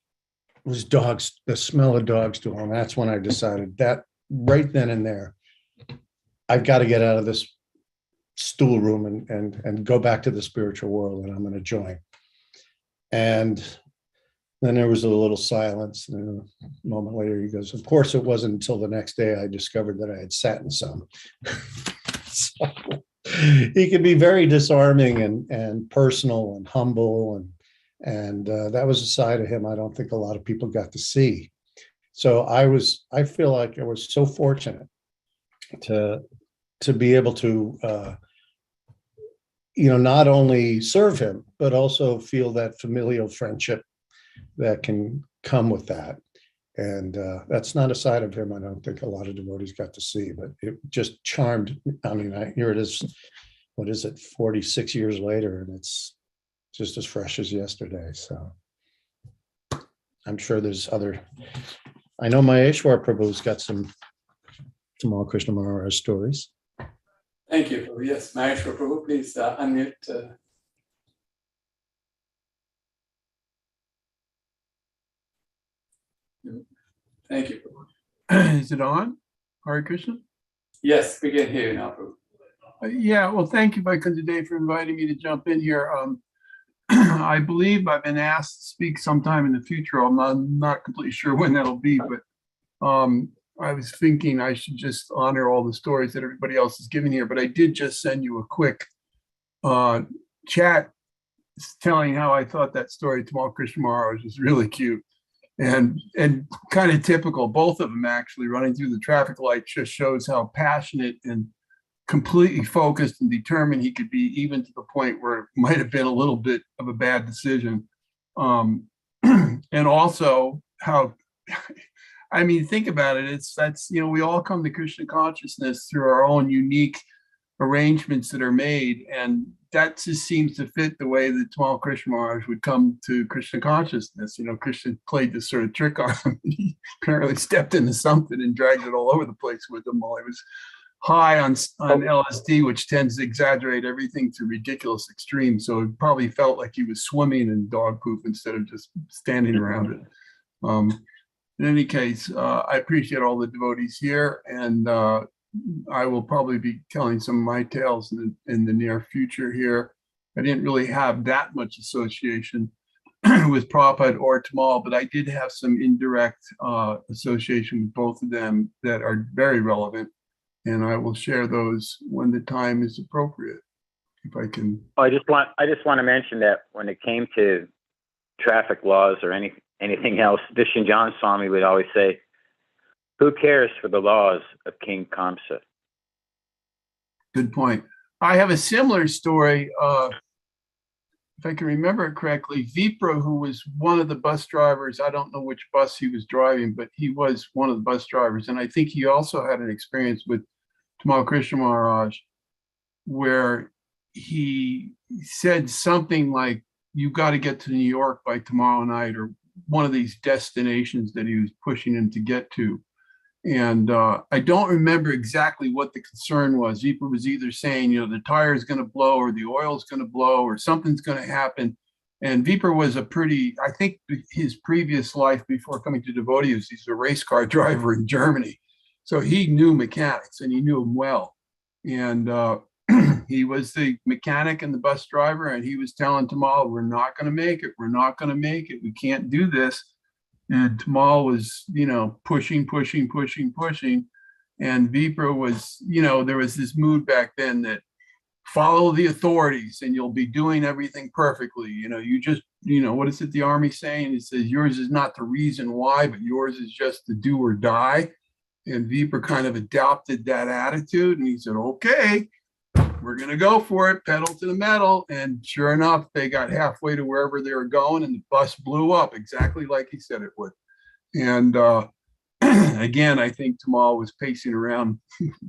was dogs, the smell of dog stool. And that's when I decided that right then and there, I've got to get out of this stool room and go back to the spiritual world, and I'm going to join. And then there was a little silence. And a moment later, he goes, of course, it wasn't until the next day I discovered that I had sat in some. So he could be very disarming and personal and humble. And that was a side of him I don't think a lot of people got to see. So I feel like I was so fortunate to be able to, not only serve him, but also feel that familial friendship that can come with that. And that's not a side of him I don't think a lot of devotees got to see, but it just charmed. I mean, here it is, 46 years later, and it's just as fresh as yesterday. So I'm sure there's I know Maheshwar Prabhu's got some Tamal Krishna Maharaj stories. Thank you. Yes, Maheshwar Prabhu, please unmute. Thank you, Prabhu. Is it on? Hare Krishna? Yes, we can hear you now, Prabhu. Well, thank you, Bhakti, today for inviting me to jump in here. I believe I've been asked to speak sometime in the future. I'm not completely sure when that'll be, but I was thinking I should just honor all the stories that everybody else is giving here. But I did just send you a quick chat telling how I thought that story, Tamal Krishna Maharaj, was really cute and kind of typical. Both of them actually running through the traffic light just shows how passionate and completely focused and determined he could be, even to the point where it might have been a little bit of a bad decision. And also how, I mean, think about it. We all come to Krishna consciousness through our own unique arrangements that are made. And that just seems to fit the way that Tamal Krishna Maharaj would come to Krishna consciousness. Krishna played this sort of trick on him. He apparently stepped into something and dragged it all over the place with him while he was high on LSD, which tends to exaggerate everything to ridiculous extremes. So it probably felt like he was swimming in dog poop instead of just standing around it. In any case, I appreciate all the devotees here, and I will probably be telling some of my tales in the near future here. I didn't really have that much association with Prabhupada or Tamal, but I did have some indirect association with both of them that are very relevant, and I will share those when the time is appropriate, if I can. I just want to mention that when it came to traffic laws or anything else, Vishnu John Swami would always say, "Who cares for the laws of King Kamsa?" Good point. I have a similar story. If I can remember it correctly, Vipra, who was one of the bus drivers, I don't know which bus he was driving, but he was one of the bus drivers. And I think he also had an experience with Tamal Krishna Maharaj, where he said something like, "You got to get to New York by tomorrow night," or one of these destinations that he was pushing him to get to. And I don't remember exactly what the concern was. Vipra was either saying, the tire is going to blow, or the oil is going to blow, or something's going to happen. And Vipra was I think his previous life before coming to devotee, he's a race car driver in Germany. So he knew mechanics, and he knew them well. And he was the mechanic and the bus driver, and he was telling Tamal, "We're not going to make it. We're not going to make it. We can't do this." And Tamal was, pushing. And Vipra was, there was this mood back then that follow the authorities and you'll be doing everything perfectly. You just, what is it the Army saying? It says, yours is not the reason why, but yours is just the do or die. And Vipra kind of adopted that attitude. And he said, "Okay, we're going to go for it, pedal to the metal." And sure enough, they got halfway to wherever they were going, and the bus blew up exactly like he said it would. And again, I think Tamal was pacing around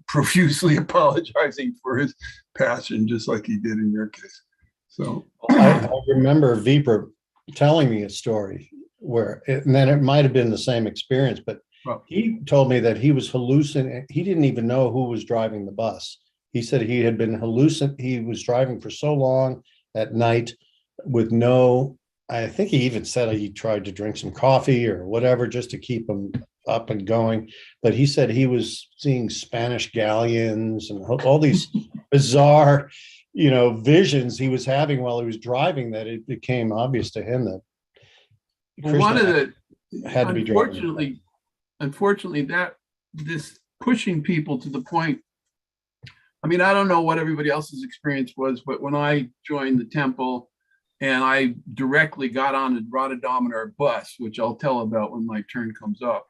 profusely apologizing for his passion, just like he did in your case. So I remember Vipra telling me a story and then it might have been the same experience, but he told me that he was hallucinating. He didn't even know who was driving the bus. He said he had been he was driving for so long at night with I think he even said he tried to drink some coffee or whatever just to keep him up and going. But he said he was seeing Spanish galleons and all these bizarre, visions he was having while he was driving, that it became obvious to him that had to be driving. Unfortunately, that this pushing people to the point. I mean, I don't know what everybody else's experience was, but when I joined the temple and I directly got on the Radha Damodar bus, which I'll tell about when my turn comes up,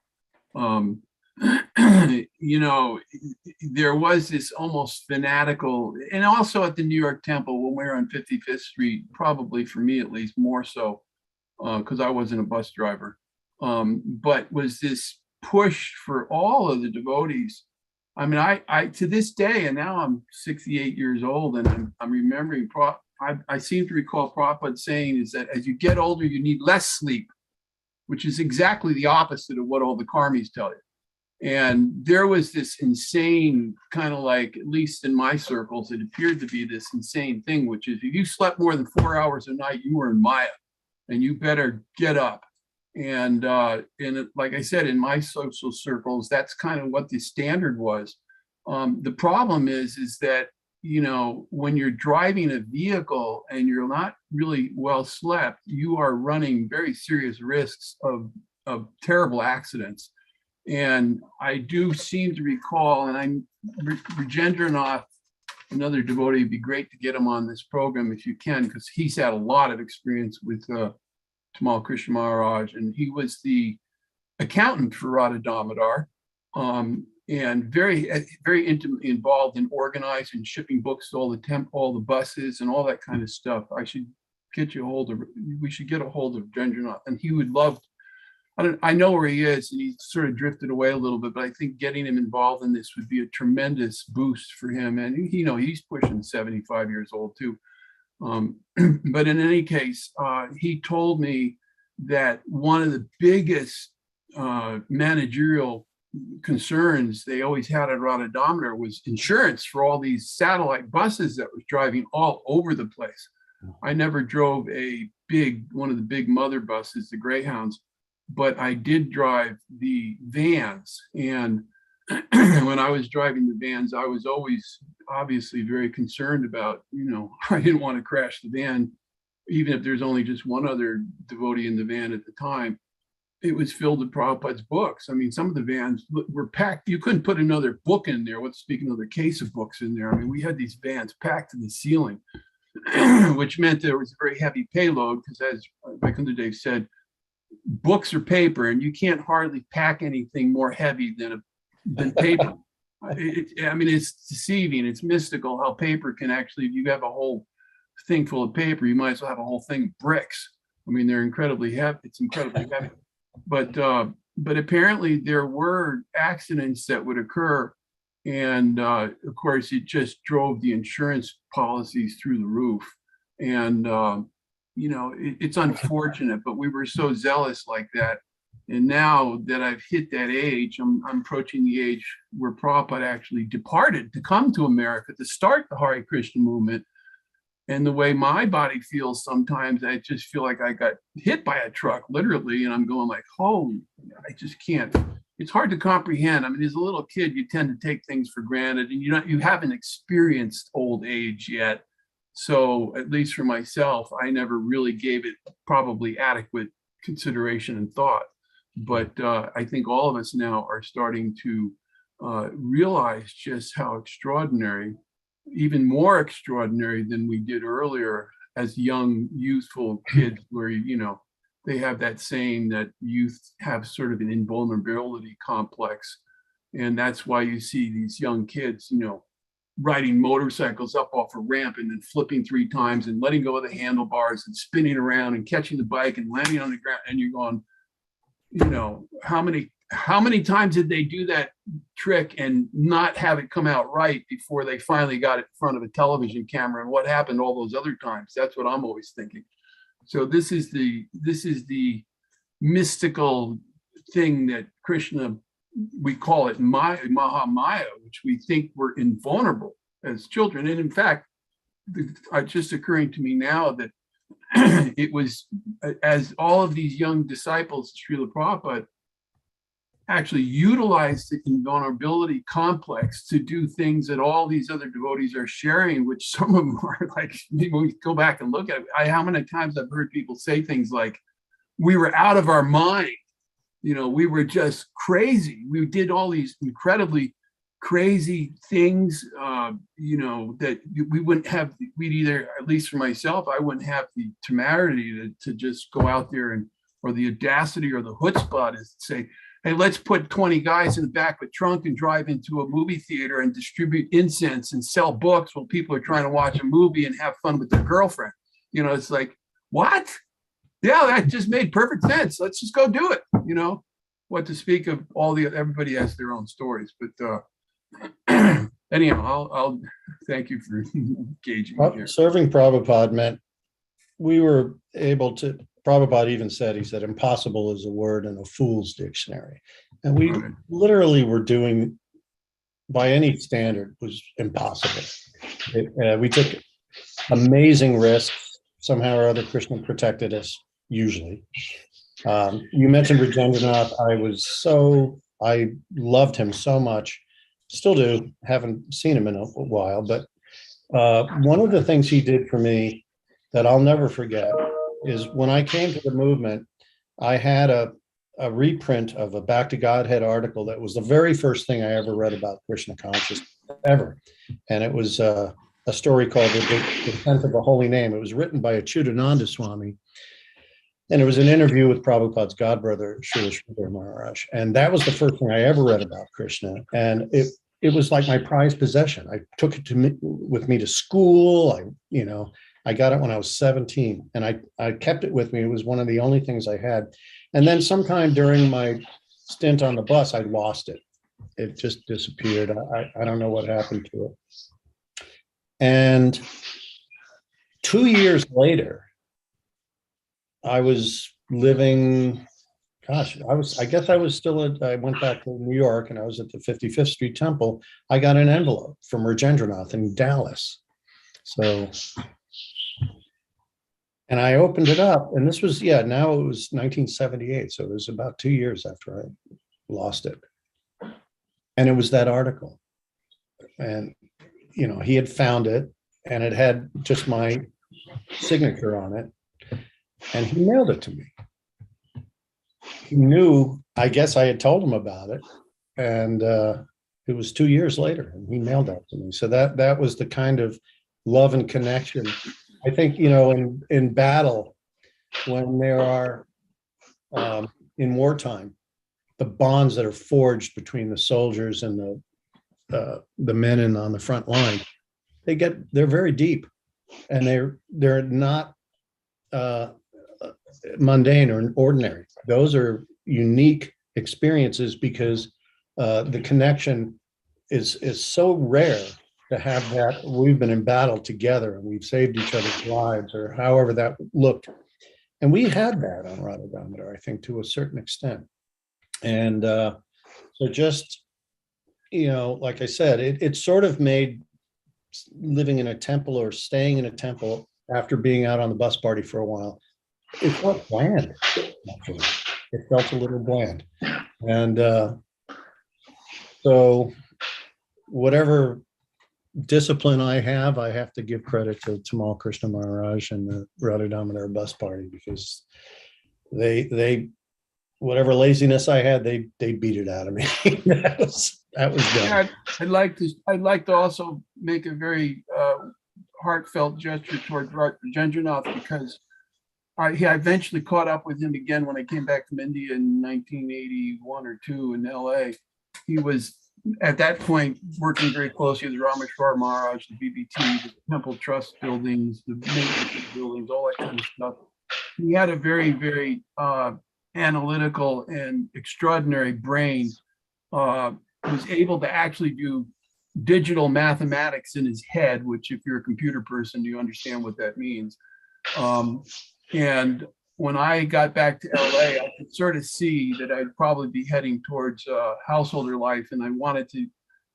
there was this almost fanatical, and also at the New York temple when we were on 55th Street, probably for me at least more so, because I wasn't a bus driver, but was this push for all of the devotees. I mean, I to this day, and now I'm 68 years old, and I'm remembering, I seem to recall Prabhupada saying is that as you get older, you need less sleep, which is exactly the opposite of what all the karmis tell you. And there was this insane kind of like, at least in my circles, it appeared to be this insane thing, which is if you slept more than 4 hours a night, you were in Maya, and you better get up. And like I said, in my social circles, that's kind of what the standard was. The problem is that, when you're driving a vehicle and you're not really well slept, you are running very serious risks of terrible accidents. And I do seem to recall, and Rajendranath, another devotee, it'd be great to get him on this program if you can, because he's had a lot of experience with Tamal Krishna Maharaj, and he was the accountant for Radha Damodar, and very, very intimately involved in organizing, shipping books to all the buses and all that kind of stuff. We should get a hold of Rajendranath, and he would love. I know where he is, and he's sort of drifted away a little bit, but I think getting him involved in this would be a tremendous boost for him. And he's pushing 75 years old too. But in any case, he told me that one of the biggest managerial concerns they always had at Radha Damodar was insurance for all these satellite buses that was driving all over the place. I never drove one of the big mother buses, the Greyhounds, but I did drive the vans. And when I was driving the vans, I was always obviously very concerned about, I didn't want to crash the van, even if there's only just one other devotee in the van at the time. It was filled with Prabhupada's books. I mean, some of the vans were packed. You couldn't put another book in there. Speaking of the case of books in there, I mean, we had these vans packed to the ceiling, which meant there was a very heavy payload because, as Vaikuntha said, books are paper, and you can't hardly pack anything more heavy than paper. It's deceiving. It's mystical how paper can actually, if you have a whole thing full of paper, you might as well have a whole thing of bricks. I mean, they're incredibly heavy. It's incredibly heavy. But apparently there were accidents that would occur. And of course, it just drove the insurance policies through the roof. And, it's unfortunate, but we were so zealous like that. And now that I've hit that age, I'm approaching the age where Prabhupada actually departed to come to America to start the Hare Krishna movement. And the way my body feels sometimes, I just feel like I got hit by a truck, literally. And I'm going like, holy, I just can't. It's hard to comprehend. I mean, as a little kid, you tend to take things for granted, and you haven't experienced old age yet. So at least for myself, I never really gave it probably adequate consideration and thought. But I think all of us now are starting to realize just how extraordinary, even more extraordinary than we did earlier as young, youthful kids, where, they have that saying that youth have sort of an invulnerability complex. And that's why you see these young kids, riding motorcycles up off a ramp and then flipping 3 times and letting go of the handlebars and spinning around and catching the bike and landing on the ground. And you're going, how many times did they do that trick and not have it come out right before they finally got it in front of a television camera? And what happened all those other times? That's what I'm always thinking. So this is the mystical thing that Krishna, we call it Mahamaya, which we think we're invulnerable as children. And in fact, it's just occurring to me now that it was as all of these young disciples, Srila Prabhupada, actually utilized the invulnerability complex to do things that all these other devotees are sharing, which some of them are like, when we go back and look at it, how many times I've heard people say things like, we were out of our mind, we were just crazy. We did all these incredibly crazy things, that we wouldn't have, we'd either, at least for myself, I wouldn't have the temerity to just go out there or the audacity or the chutzpah is to say, hey, let's put 20 guys in the back of a trunk and drive into a movie theater and distribute incense and sell books while people are trying to watch a movie and have fun with their girlfriend. It's like, what? Yeah, that just made perfect sense. Let's just go do it. What to speak of everybody has their own stories. But anyhow, I'll thank you for engaging me here. Serving Prabhupada meant we were able to, Prabhupada even said, he said, impossible is a word in a fool's dictionary. And we literally were doing, by any standard, was impossible. We took amazing risks. Somehow or other, Krishna protected us, usually. You mentioned Rajendranath. I loved him so much. Still do. Haven't seen him in a while. But one of the things he did for me that I'll never forget is when I came to the movement, I had a reprint of a Back to Godhead article that was the very first thing I ever read about Krishna consciousness ever. And it was a story called The Descent of the Holy Name. It was written by Achyutananda Swami. And it was an interview with Prabhupada's godbrother, Srila Sridhar Maharaj. And that was the first thing I ever read about Krishna. And it was like my prized possession. I took it with me to school. I got it when I was 17, and I kept it with me. It was one of the only things I had. And then sometime during my stint on the bus, I lost it. It just disappeared. I don't know what happened to it. And 2 years later, I was living gosh, I guess I was still I went back to New York and I was at the 55th Street Temple. I got an envelope from Rajendranath in Dallas. So, and I opened it up, and this was, now it was 1978. So it was about 2 years after I lost it. And it was that article. And, he had found it, and it had just my signature on it. And he mailed it to me. He knew, I guess I had told him about it. And it was 2 years later, and he mailed that to me. So that was the kind of love and connection. I think, in battle, when there are, in wartime, the bonds that are forged between the soldiers and the men on the front line, they're very deep, and they're not mundane or ordinary. Those are unique experiences because the connection is so rare to have that. We've been in battle together and we've saved each other's lives, or however that looked. And we had that on Radha Damodar, I think, to a certain extent. And so just, like I said, it sort of made living in a temple or staying in a temple after being out on the bus party for a while, it felt bland. Actually. It felt a little bland. And so whatever discipline I have to give credit to Tamal Krishna Maharaj and the Radha Damodar bus party, because they whatever laziness I had, they beat it out of me. that was done. Yeah, I'd like to also make a very heartfelt gesture toward Rajendranath, because I eventually caught up with him again when I came back from India in 1981 or 2 in LA. He was at that point working very closely with Rameshwar Maharaj, the BBT, the Temple Trust buildings, the maintenance buildings, all that kind of stuff. He had a very, very analytical and extraordinary brain. Was able to actually do digital mathematics in his head, which if you're a computer person, you understand what that means. And when I got back to LA, I could sort of see that I'd probably be heading towards householder life, and I wanted to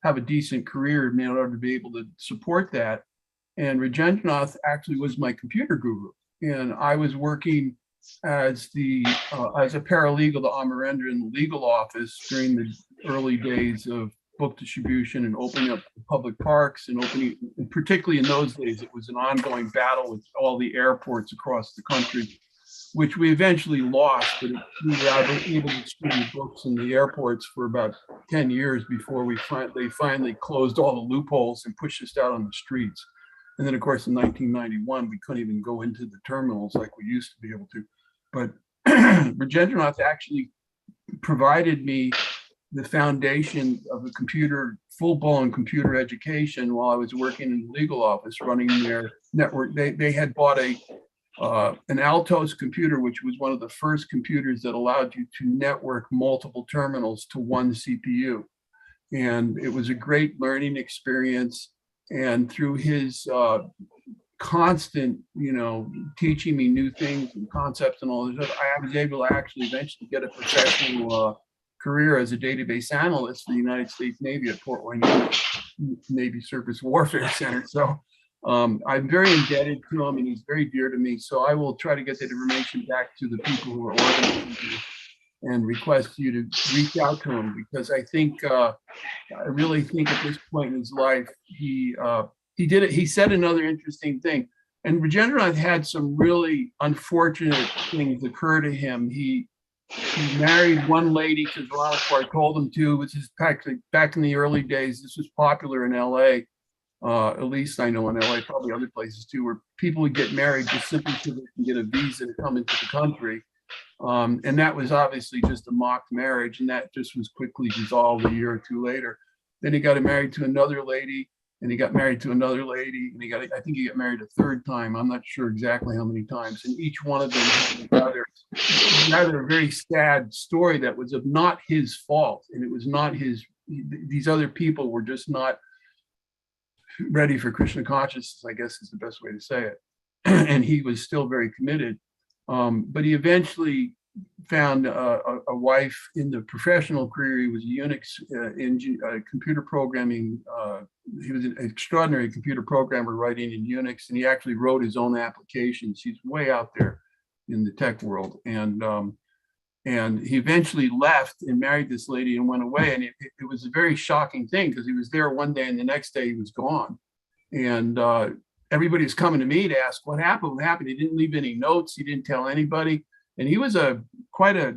have a decent career in order to be able to support that. And Rajendranath actually was my computer guru, and I was working as a paralegal to Amarendra in the legal office during the early days of book distribution and opening up public parks and particularly in those days, it was an ongoing battle with all the airports across the country, which we eventually lost, but we were able to distribute books in the airports for about 10 years before they finally closed all the loopholes and pushed us out on the streets. And then, of course, in 1991, we couldn't even go into the terminals like we used to be able to. But Rajendranath actually provided me the foundation of a full-blown computer education while I was working in the legal office running their network. They had bought an Altos computer, which was one of the first computers that allowed you to network multiple terminals to one CPU. And it was a great learning experience. And through his constant, teaching me new things and concepts and all this, I was able to actually eventually get a professional career as a database analyst for the United States Navy at Fort Wayne Navy Surface Warfare Center. So I'm very indebted to him, and he's very dear to me. So I will try to get that information back to the people who are organizing this and request you to reach out to him, because I think I really think at this point in his life he did it. He said another interesting thing, and Rajendranath had some really unfortunate things occur to him. He married one lady because Rameshwar told him to, which is back in the early days. This was popular in LA, at least I know in LA, probably other places too, where people would get married just simply so they can get a visa to come into the country. And that was obviously just a mock marriage, and that just was quickly dissolved a year or two later. Then he got married to another lady, and he got married to another lady, and I think he got married a third time. I'm not sure exactly how many times. And each one of them had rather a very sad story that was of not his fault. And it was not these other people were just not ready for Krishna consciousness, I guess is the best way to say it. And he was still very committed. But he eventually found a wife in the professional career. He was a Unix computer programming. He was an extraordinary computer programmer writing in Unix, and he actually wrote his own applications. He's way out there in the tech world. And he eventually left and married this lady and went away. And it was a very shocking thing because he was there one day and the next day he was gone. And everybody was coming to me to ask what happened. What happened? He didn't leave any notes. He didn't tell anybody. And he was quite a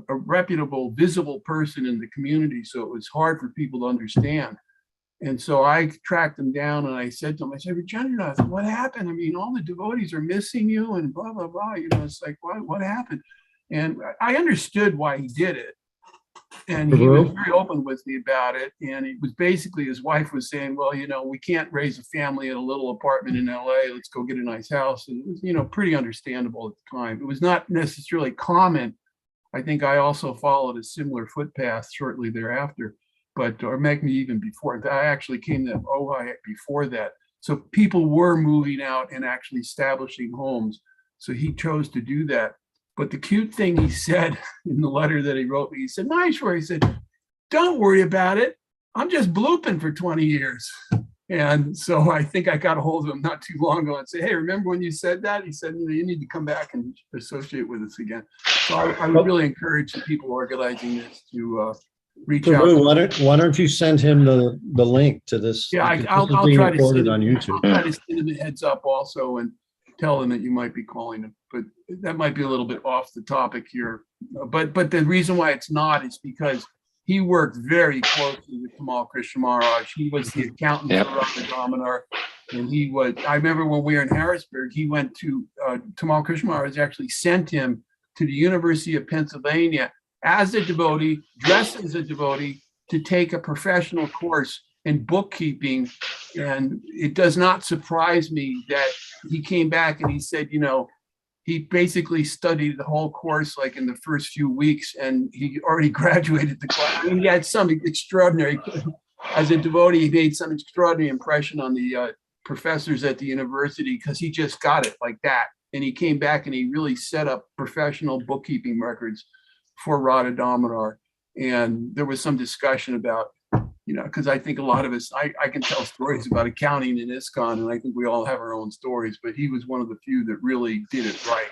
reputable, visible person in the community. So it was hard for people to understand. And so I tracked him down and I said to him, I said, Rajendranath, what happened? I mean, all the devotees are missing you and blah, blah, blah. You know, it's like, what happened? And I understood why he did it. And he was very open with me about it. And it was basically his wife was saying, well, you know, we can't raise a family in a little apartment in LA. Let's go get a nice house. And it was, you know, pretty understandable at the time. It was not necessarily common. I think I also followed a similar footpath shortly thereafter, or maybe even before. I actually came to Ojai before that. So people were moving out and actually establishing homes. So he chose to do that. But the cute thing he said in the letter that he wrote me, he said, Maheshwar, he said, don't worry about it. I'm just blooping for 20 years. And so I think I got a hold of him not too long ago and said, hey, remember when you said that? He said, you know, you need to come back and associate with us again. So I would really encourage the people organizing this to reach out. Why don't you send him the link to this? Yeah, I'll try to send it on YouTube. I'll try to send him a heads up also and tell them that you might be calling him, but that might be a little bit off the topic here. But the reason why it's not is because he worked very closely with Tamal Krishna Maharaj. He was the accountant for Radha Damodar, and I remember when we were in Harrisburg, he went to Tamal Krishna Maharaj actually sent him to the University of Pennsylvania as a devotee, dressed as a devotee, to take a professional course in bookkeeping. And it does not surprise me that he came back and he said, you know, he basically studied the whole course like in the first few weeks, and he already graduated the class. I mean, he had some extraordinary, as a devotee, he made some extraordinary impression on the professors at the university because he just got it like that. And he came back and he really set up professional bookkeeping records for Radha Damodar. And there was some discussion about, you know, because I think a lot of us, I can tell stories about accounting in ISKCON, and I think we all have our own stories, but he was one of the few that really did it right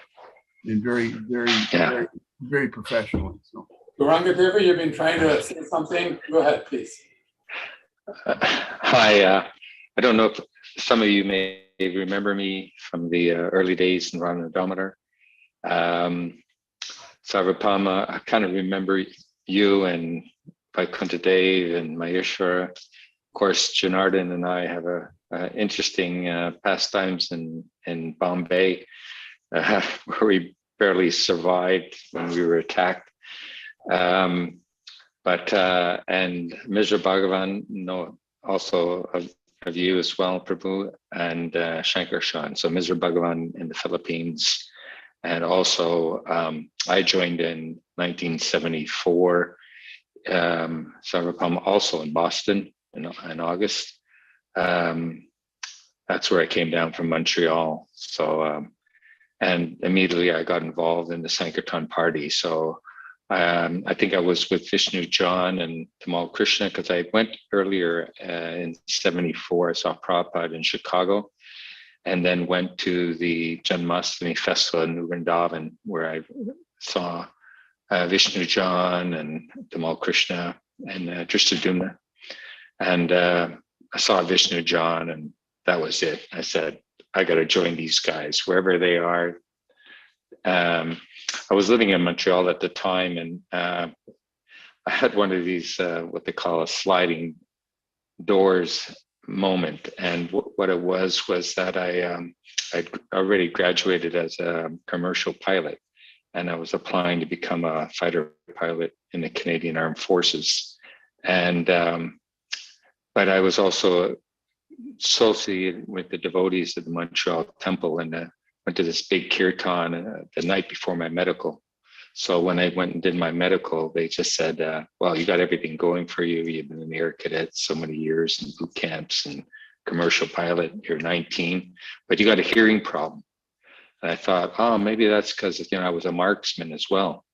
and very professionally. So. Gauranga, you've been trying to say something. Go ahead, please. Hi. I don't know if some of you may remember me from the early days in Radha Damodar. Sarvopam, I kind of remember you and Vaikuntha Dev and Maheshwara. Of course, Janardhan and I have interesting pastimes in Bombay, where we barely survived when we were attacked. And Mr. Bhagavan, also of you as well, Prabhu, and Shankarshan. So Mr. Bhagavan in the Philippines. And also I joined in 1974. Sarvopam also in Boston in August. That's where I came down from Montreal. So, and immediately I got involved in the Sankirtan party. So I think I was with Vishnu John and Tamal Krishna because I went earlier in 74. I saw Prabhupada in Chicago, and then went to the Janmashtami festival in Vrindavan where I saw Vishnu John and Tamal Krishna and Drishtadyumna. And I saw Vishnu John, and that was it. I said, I got to join these guys wherever they are. I was living in Montreal at the time, and I had one of these, what they call a sliding doors moment. And what it was that I'd already graduated as a commercial pilot, and I was applying to become a fighter pilot in the Canadian Armed Forces. And but I was also associated with the devotees of the Montreal Temple, and went to this big kirtan the night before my medical. So when I went and did my medical, they just said, well, you got everything going for you. You've been an air cadet so many years in boot camps and commercial pilot, you're 19, but you got a hearing problem. And I thought, oh, maybe that's because, I was a marksman as well.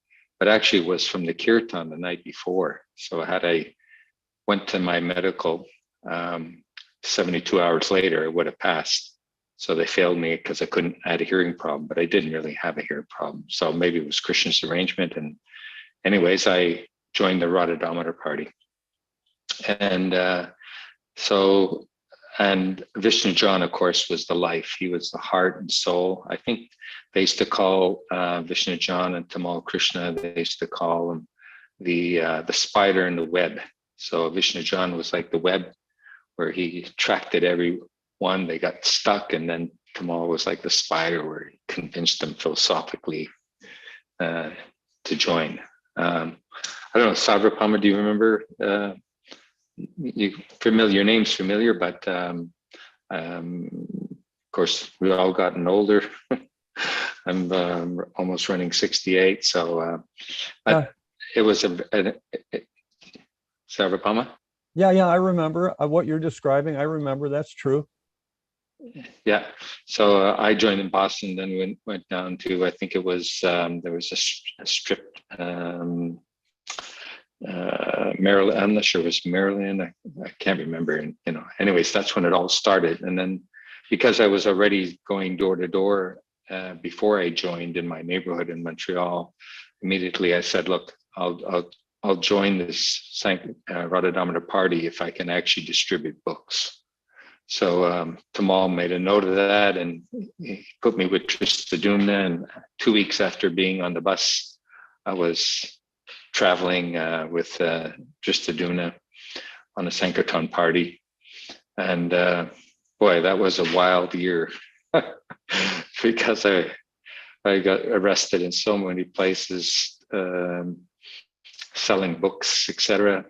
but actually it was from the Kirtan the night before. So had I went to my medical 72 hours later, it would have passed. So they failed me because I had a hearing problem, but I didn't really have a hearing problem. So maybe it was Krishna's arrangement. And anyways, I joined the Radha Damodar party. And and Vishnu John, of course, was the life. He was the heart and soul. I think they used to call Vishnu John and Tamal Krishna, they used to call him the spider in the web. So Vishnu John was like the web where he attracted everyone. They got stuck, and then Tamal was like the spider where he convinced them philosophically to join. I don't know, Sarvopam, do you remember? Your name's familiar, but of course we've all gotten older. I'm almost running 68, so it was Sarvopama. Yeah, I remember what you're describing. I remember, that's true. Yeah, so I joined in Boston, then went down to, I think it was there was a strip. Maryland, I'm not sure it was Maryland, I can't remember. And anyways, that's when it all started. And then because I was already going door to door before I joined in my neighborhood in Montreal, immediately I said, look, I'll join this Radha Damodar party if I can actually distribute books. So Tamal made a note of that, and he put me with Tristadumna, and 2 weeks after being on the bus, I was traveling with Tristadumna on a Sankirtan party. And boy, that was a wild year because I got arrested in so many places, selling books, etc.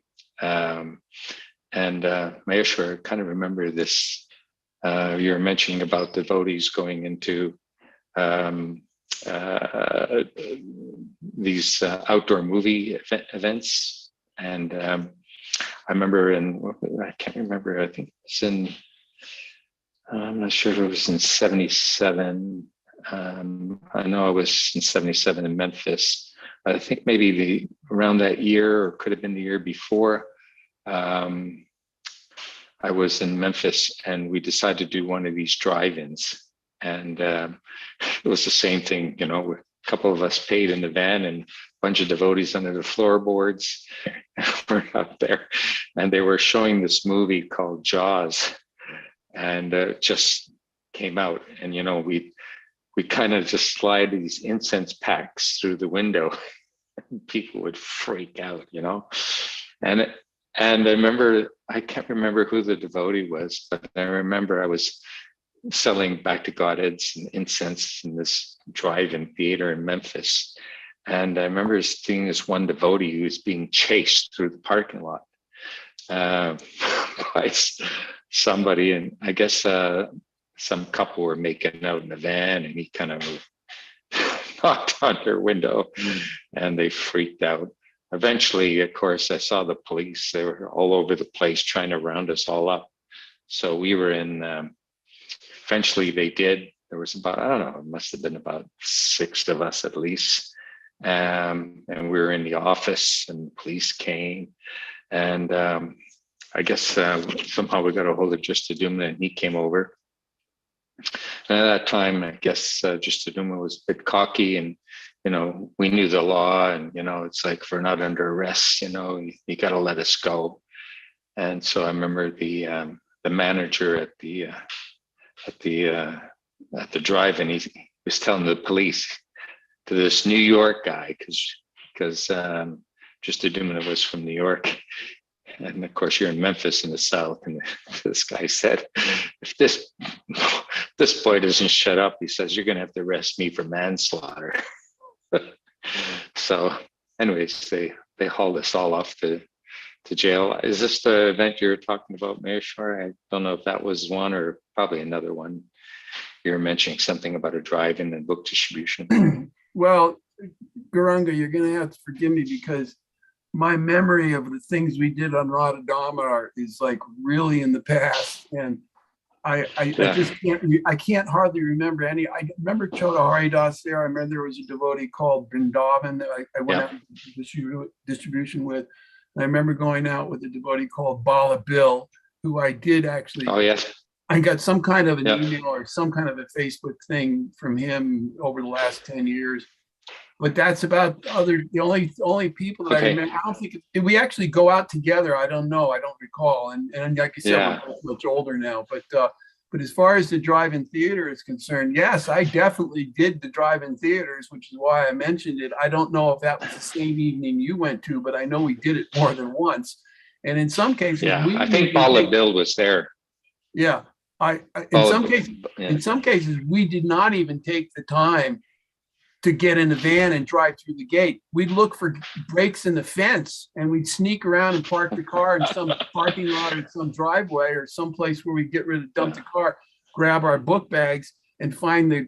And Maheshwar, I kind of remember this. You were mentioning about devotees going into these outdoor movie events, and I remember I can't remember, I think it's I'm not sure if it was in 77. I know I was in 77 in Memphis. I think maybe around that year, or could have been the year before, I was in Memphis, and we decided to do one of these drive-ins. And it was the same thing, a couple of us paid in the van and a bunch of devotees under the floorboards. We're up there, and they were showing this movie called Jaws, and it just came out. And we kind of just slide these incense packs through the window. People would freak out, And I remember, I can't remember who the devotee was, but I remember I was selling Back to Godheads and incense in this drive-in theater in Memphis. And I remember seeing this one devotee who was being chased through the parking lot by somebody. And I guess some couple were making out in a van, and he kind of knocked on their window, and they freaked out. Eventually, of course, I saw the police. They were all over the place trying to round us all up. So we were in, eventually they did. There was about, I don't know, it must have been about 6 of us at least. And we were in the office, and the police came. And I guess somehow we got a hold of Tristadumna, and he came over. And at that time, I guess Tristadumna was a bit cocky, and we knew the law, and it's like, if we're not under arrest, you got to let us go. And so I remember the manager at the drive-in, he was telling the police, to this New York guy, because Tristadumna was from New York, and of course you're in Memphis in the South, and this guy said, if this boy doesn't shut up, he says, you're going to have to arrest me for manslaughter. So anyways, they hauled us all off to jail. Is this the event you're talking about, Maheshwar? I don't know if that was one, or probably another one. You were mentioning something about a drive-in and book distribution. Well, Gauranga, you're going to have to forgive me, because my memory of the things we did on Radha Damodar is like really in the past. And I just can't hardly remember any. I remember Chota Haridas there. I remember there was a devotee called Vrindavan that I went out to distribution with. And I remember going out with a devotee called Bala Bill, who I did actually. Oh, yes. I got some kind of an email or some kind of a Facebook thing from him over the last 10 years. But that's about the only people that I remember. I don't think did we actually go out together? I don't know. I don't recall. And like I said, we're both much older now. But as far as the drive-in theater is concerned, yes, I definitely did the drive-in theaters, which is why I mentioned it. I don't know if that was the same evening you went to, but I know we did it more than once. And in some cases, I think Bala Bill was there. Yeah, in some cases, we did not even take the time to get in the van and drive through the gate. We'd look for breaks in the fence and we'd sneak around and park the car in some parking lot or some driveway or some place where we get rid of, dump the car, grab our book bags and find the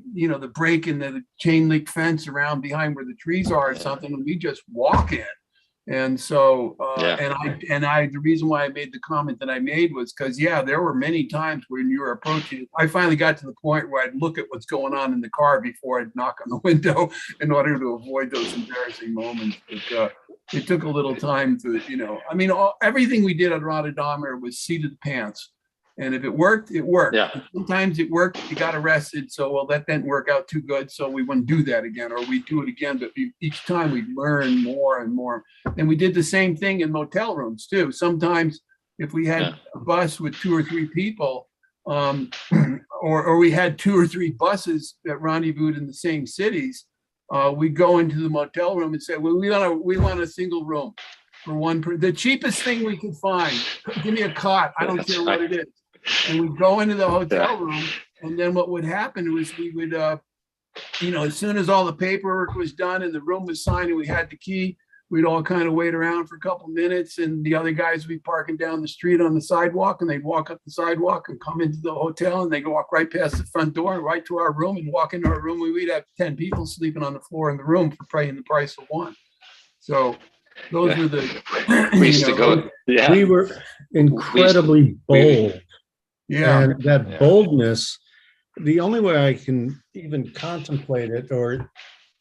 break in the chain link fence around behind where the trees are or something. And we just walk in. And so, the reason why I made the comment that I made was because, there were many times when you were approaching, I finally got to the point where I'd look at what's going on in the car before I'd knock on the window in order to avoid those embarrassing moments. But it took a little time to, everything we did at Radha Damodar was seat of the pants. And if it worked, it worked. Yeah. Sometimes it worked, you got arrested. So, well, that didn't work out too good. So we wouldn't do that again, or we'd do it again. But each time we'd learn more and more. And we did the same thing in motel rooms too. Sometimes if we had a bus with 2 or 3 people, or we had 2 or 3 buses that rendezvoused in the same cities, we'd go into the motel room and say, well, we want a single room for one, the cheapest thing we could find. Give me a cot. I don't care what it is. And we'd go into the hotel room, and then what would happen was we would, as soon as all the paperwork was done and the room was signed and we had the key, we'd all kind of wait around for a couple minutes, and the other guys would be parking down the street on the sidewalk, and they'd walk up the sidewalk and come into the hotel, and they'd walk right past the front door and right to our room and walk into our room. We'd have 10 people sleeping on the floor in the room for paying the price of one. So those were the we used to go. Yeah, we were incredibly bold. Yeah, and that boldness, the only way I can even contemplate it or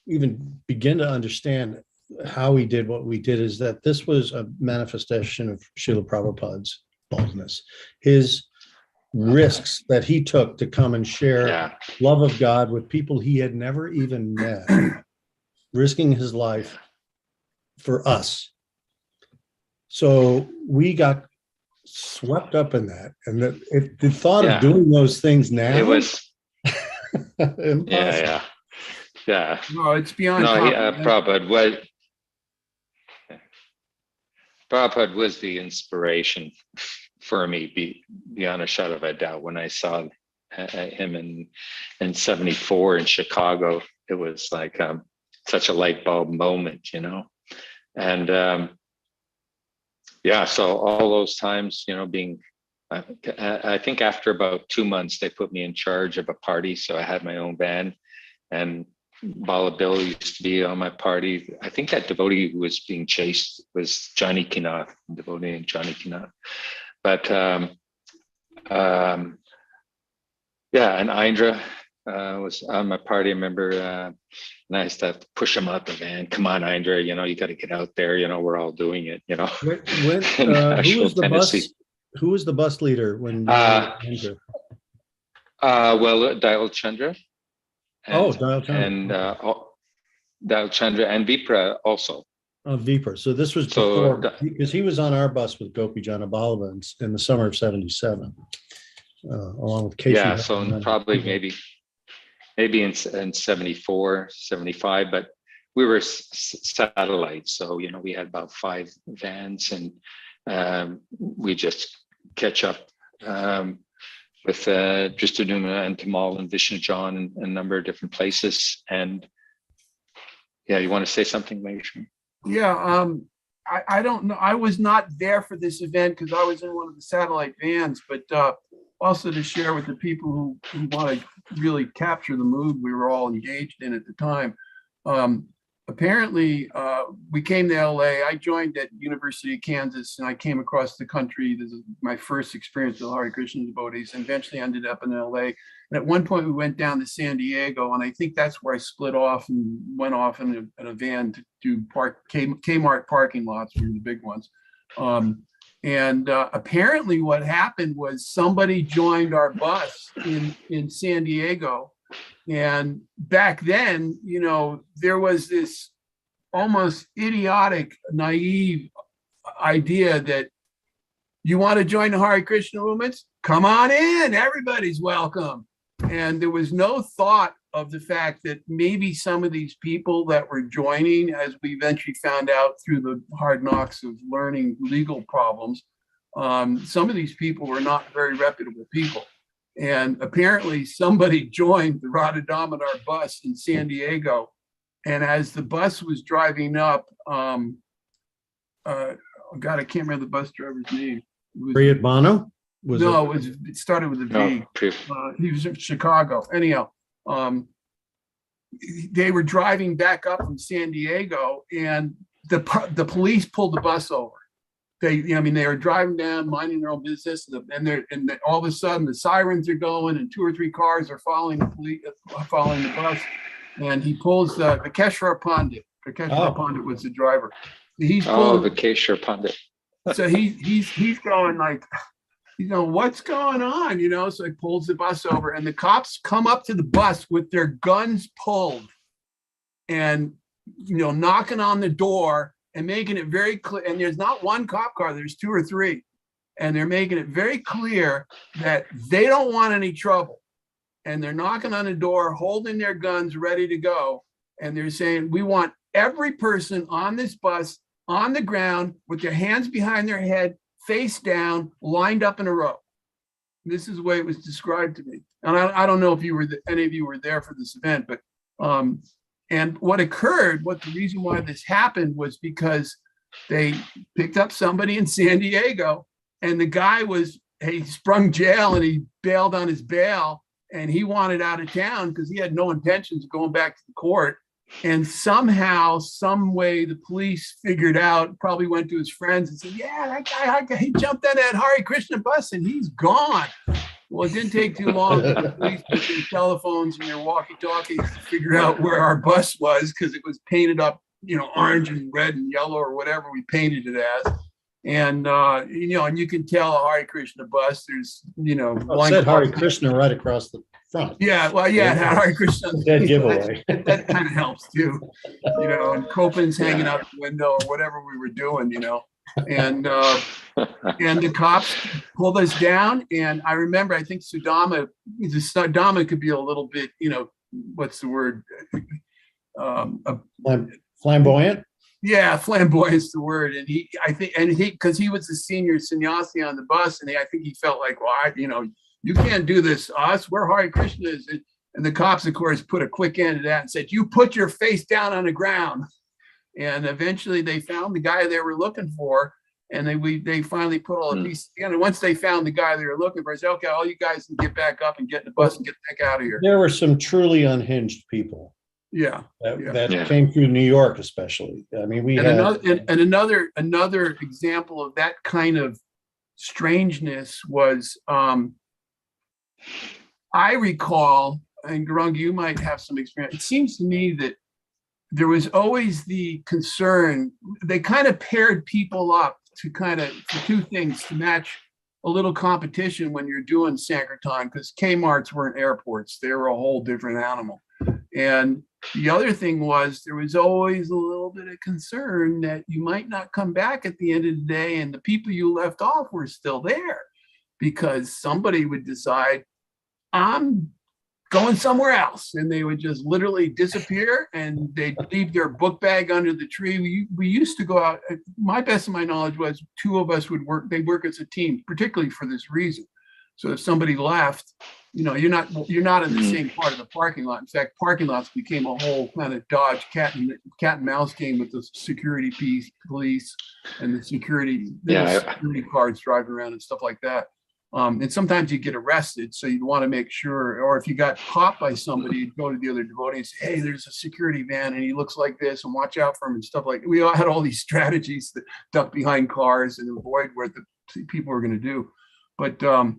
even begin to understand how we did what we did is that this was a manifestation of Srila Prabhupada's boldness, his risks that he took to come and share love of God with people he had never even met, risking his life for us. So we got swept up in that, and the thought of doing those things now, it was impossible. No, it's beyond. Prabhupada was the inspiration for me, beyond a shadow of a doubt. When I saw him in '74 in Chicago, it was like such a light bulb moment, and so all those times, being, I think after about 2 months, they put me in charge of a party. So I had my own van, and Bala Bill used to be on my party. I think that devotee who was being chased was Johnny Kinath, devotee named Johnny Kinath. But and Indra was on my party. I remember, and I used to have to push him out the van. Come on, Indra, you got to get out there. We're all doing it. Who was the bus leader when? Well, Dayal Chandra. Dayal Chandra. And Dayal Chandra and Vipra also. Vipra. So this was before, because he was on our bus with Gopi Janabala in the summer of '77, along with Casey. Yeah, so probably maybe in 74, 75, but we were satellites. So, we had about 5 vans, and we just catch up with Dristaduma and Tamal and Vishnu John and a number of different places. And you want to say something, Maheshwari? Yeah, I don't know. I was not there for this event because I was in one of the satellite vans, but also to share with the people who want to really capture the mood we were all engaged in at the time. apparently we came to LA. I joined at University of Kansas, and I came across the country. This is my first experience with Hare Krishna devotees, and eventually ended up in LA. And at one point we went down to San Diego, and I think that's where I split off and went off in a van to do Kmart parking lots, were the big ones. Apparently what happened was somebody joined our bus in San Diego. And back then, there was this almost idiotic, naive idea that you want to join the Hare Krishna movements? Come on in, everybody's welcome. And there was no thought of the fact that maybe some of these people that were joining, as we eventually found out through the hard knocks of learning legal problems, some of these people were not very reputable people. And apparently somebody joined the Radha Damodar bus in San Diego. And as the bus was driving up, God, I can't remember the bus driver's name. Priyat Bhanu? It started with a V. He was in Chicago. Anyhow, they were driving back up from San Diego, and the police pulled the bus over. They were driving down, minding their own business, and all of a sudden the sirens are going, and 2 or 3 cars are following the bus, and he pulls the Keshwar Pandit. Keshwar Pandit was the driver. He's pulling, the Keshwar Pandit. So he's going like, what's going on? So he pulls the bus over, and the cops come up to the bus with their guns pulled, and knocking on the door. And making it very clear, and there's not one cop car, there's 2 or 3. And they're making it very clear that they don't want any trouble. And they're knocking on the door, holding their guns ready to go. And they're saying, we want every person on this bus on the ground with their hands behind their head, face down, lined up in a row. This is the way it was described to me. And I don't know if any of you were there for this event, but and what occurred, the reason why this happened was because they picked up somebody in San Diego, and the guy he sprung jail, and he bailed on his bail, and he wanted out of town because he had no intentions of going back to the court. And somehow, some way, the police figured out, probably went to his friends and said, yeah, that guy, he jumped on that Hare Krishna bus and he's gone. Well, it didn't take too long for the police put their telephones and their walkie-talkies to figure out where our bus was, because it was painted up, orange and red and yellow or whatever we painted it as. And, and you can tell a Hare Krishna bus, there's, it said Hare Krishna right across the front. Yeah, well, it had Hare Krishna. Dead giveaway. That kind of helps too, and Copen's hanging out the window or whatever we were doing, and the cops pulled us down. And I remember, I think Sudama could be a little bit, what's the word? Flamboyant? Yeah, flamboyant is the word. And because he was the senior sannyasi on the bus, and I think he felt like, well, you can't do this to us. We're Hare Krishnas. And the cops, of course, put a quick end to that and said, you put your face down on the ground. And eventually they found the guy they were looking for. And they finally put all the pieces together. Once they found the guy they were looking for, I said, okay, all you guys can get back up and get in the bus and get the heck out of here. There were some truly unhinged people. Yeah. That came through New York, especially. I mean, another example of that kind of strangeness was, I recall, and Garung, you might have some experience. It seems to me that there was always the concern, they kind of paired people up for 2 things, to match a little competition when you're doing Sankirtan, because Kmarts weren't airports. They were a whole different animal. And the other thing was, there was always a little bit of concern that you might not come back at the end of the day, and the people you left off were still there, because somebody would decide, I'm going somewhere else, and they would just literally disappear, and they'd leave their book bag under the tree. We used to go out. My best of my knowledge was 2 of us would work. They work as a team, particularly for this reason. So if somebody left, you're not in the same part of the parking lot. In fact, parking lots became a whole kind of dodge cat and mouse game with the security police and the security cards driving around and stuff like that. And sometimes you get arrested, so you'd want to make sure, or if you got caught by somebody, you'd go to the other devotee and say, hey, there's a security man and he looks like this, and watch out for him and stuff like that. We all had all these strategies to duck behind cars and avoid what the people were going to do. But and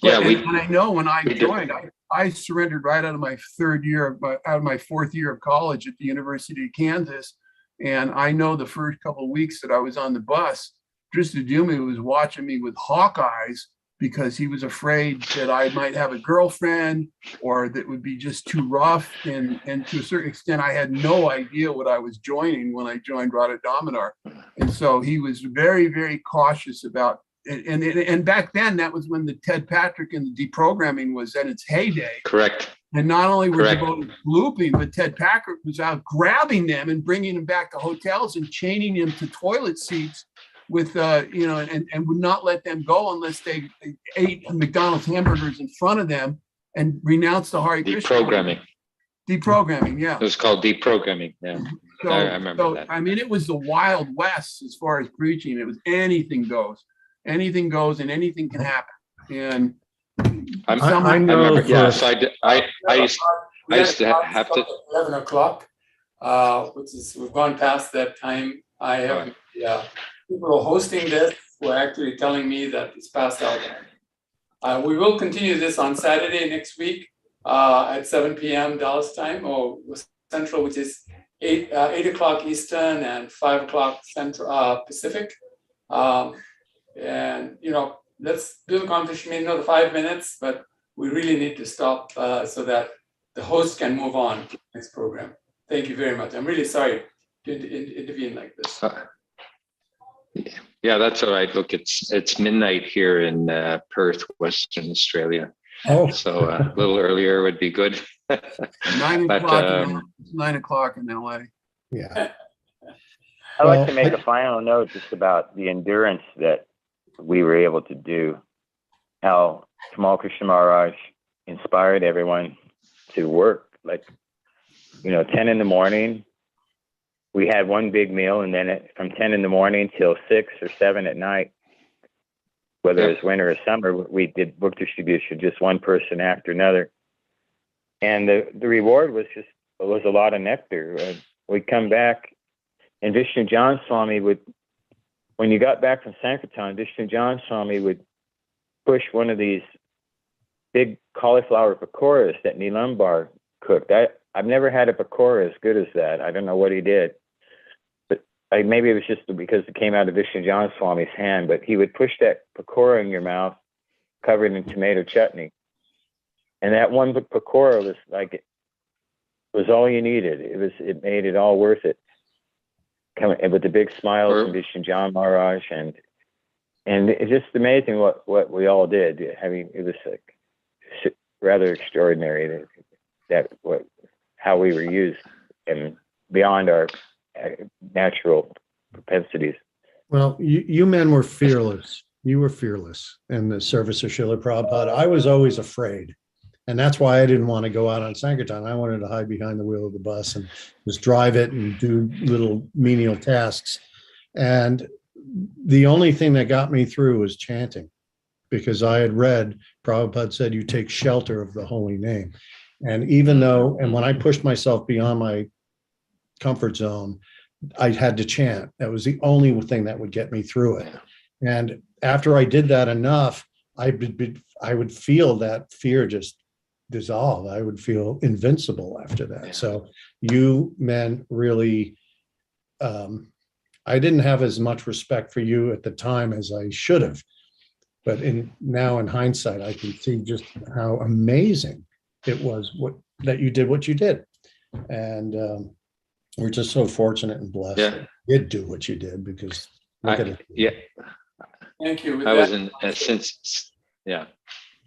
I know when I joined, I surrendered right out of my fourth year of college at the University of Kansas. And I know the first couple of weeks that I was on the bus, Drista Dumi was watching me with hawk eyes, because he was afraid that I might have a girlfriend or that would be just too rough. And to a certain extent, I had no idea what I was joining when I joined Radha Damodar. And so he was very, very cautious about, and back then, that was when the Ted Patrick and the deprogramming was at its heyday. Correct. And not only were devotees looping, but Ted Patrick was out grabbing them and bringing them back to hotels and chaining them to toilet seats with, and would not let them go unless they ate McDonald's hamburgers in front of them and renounced the Hare Krishna. Deprogramming, yeah. It was called deprogramming, yeah. So, I remember that. I mean, it was the Wild West as far as preaching. It was anything goes. Anything goes and anything can happen. And I remember, yeah, so I used to have to 11 o'clock, which is, we've gone past that time. I have, people hosting this were actually telling me that it's past our time. We will continue this on Saturday next week at 7 p.m. Dallas time, or Central, which is 8 o'clock Eastern and 5 o'clock Central Pacific. And let's do the conversation in another 5 minutes, but we really need to stop so that the host can move on to the next program. Thank you very much. I'm really sorry to intervene like this. Yeah, that's all right. Look, it's midnight here in Perth, Western Australia. Oh, so a little earlier would be good. 9 o'clock. 9 o'clock in LA. Yeah. I'd like to make a final note just about the endurance that we were able to do. How Tamal Krishna Maharaj inspired everyone to work, 10 in the morning. We had one big meal, and then from 10 in the morning till 6 or 7 at night, whether it was winter or summer, we did book distribution, just one person after another. And the reward was a lot of nectar. We'd come back, and Vishnu John Swami when you got back from Sankirtan, Vishnu John Swami would push one of these big cauliflower pakoras that Nilambar cooked. I've never had a pakora as good as that. I don't know what he did. Maybe it was just because it came out of Vishnu John Swami's hand, but he would push that pakora in your mouth covered in tomato chutney. And that one pakora was all you needed. It made it all worth it. With the big smiles from Vishnu John Maharaj, and it's just amazing what we all did. I mean, it was rather extraordinary how we were used and beyond our natural propensities. Well, you men were fearless. You were fearless in the service of Srila Prabhupada. I was always afraid. And that's why I didn't want to go out on Sankirtan. I wanted to hide behind the wheel of the bus and just drive it and do little menial tasks. And the only thing that got me through was chanting, because I had read, Prabhupada said, you take shelter of the holy name. And when I pushed myself beyond my comfort zone, I had to chant. That was the only thing that would get me through it. And after I did that enough, I would feel that fear just dissolve. I would feel invincible after that. Yeah. So you men really, I didn't have as much respect for you at the time as I should have. But now in hindsight, I can see just how amazing it was that you did what you did. And we're just so fortunate and blessed that you did do what you did, because look at it. Yeah. Thank you.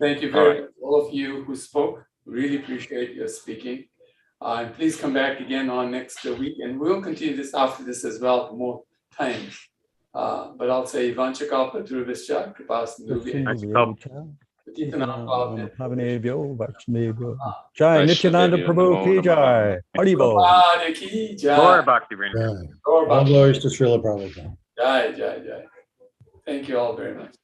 Thank you very much, all of you who spoke. Really appreciate your speaking. And please come back again on next week, and we'll continue this after this as well for more times. But I'll say Vanchakalpa Dhruvischa Kripasindhu. Jai Nityananda Prabhu ki jai. Haribol. Gaur Bhakti Vrinda. All glories to Srila Prabhupada. Jai. Thank you all very much.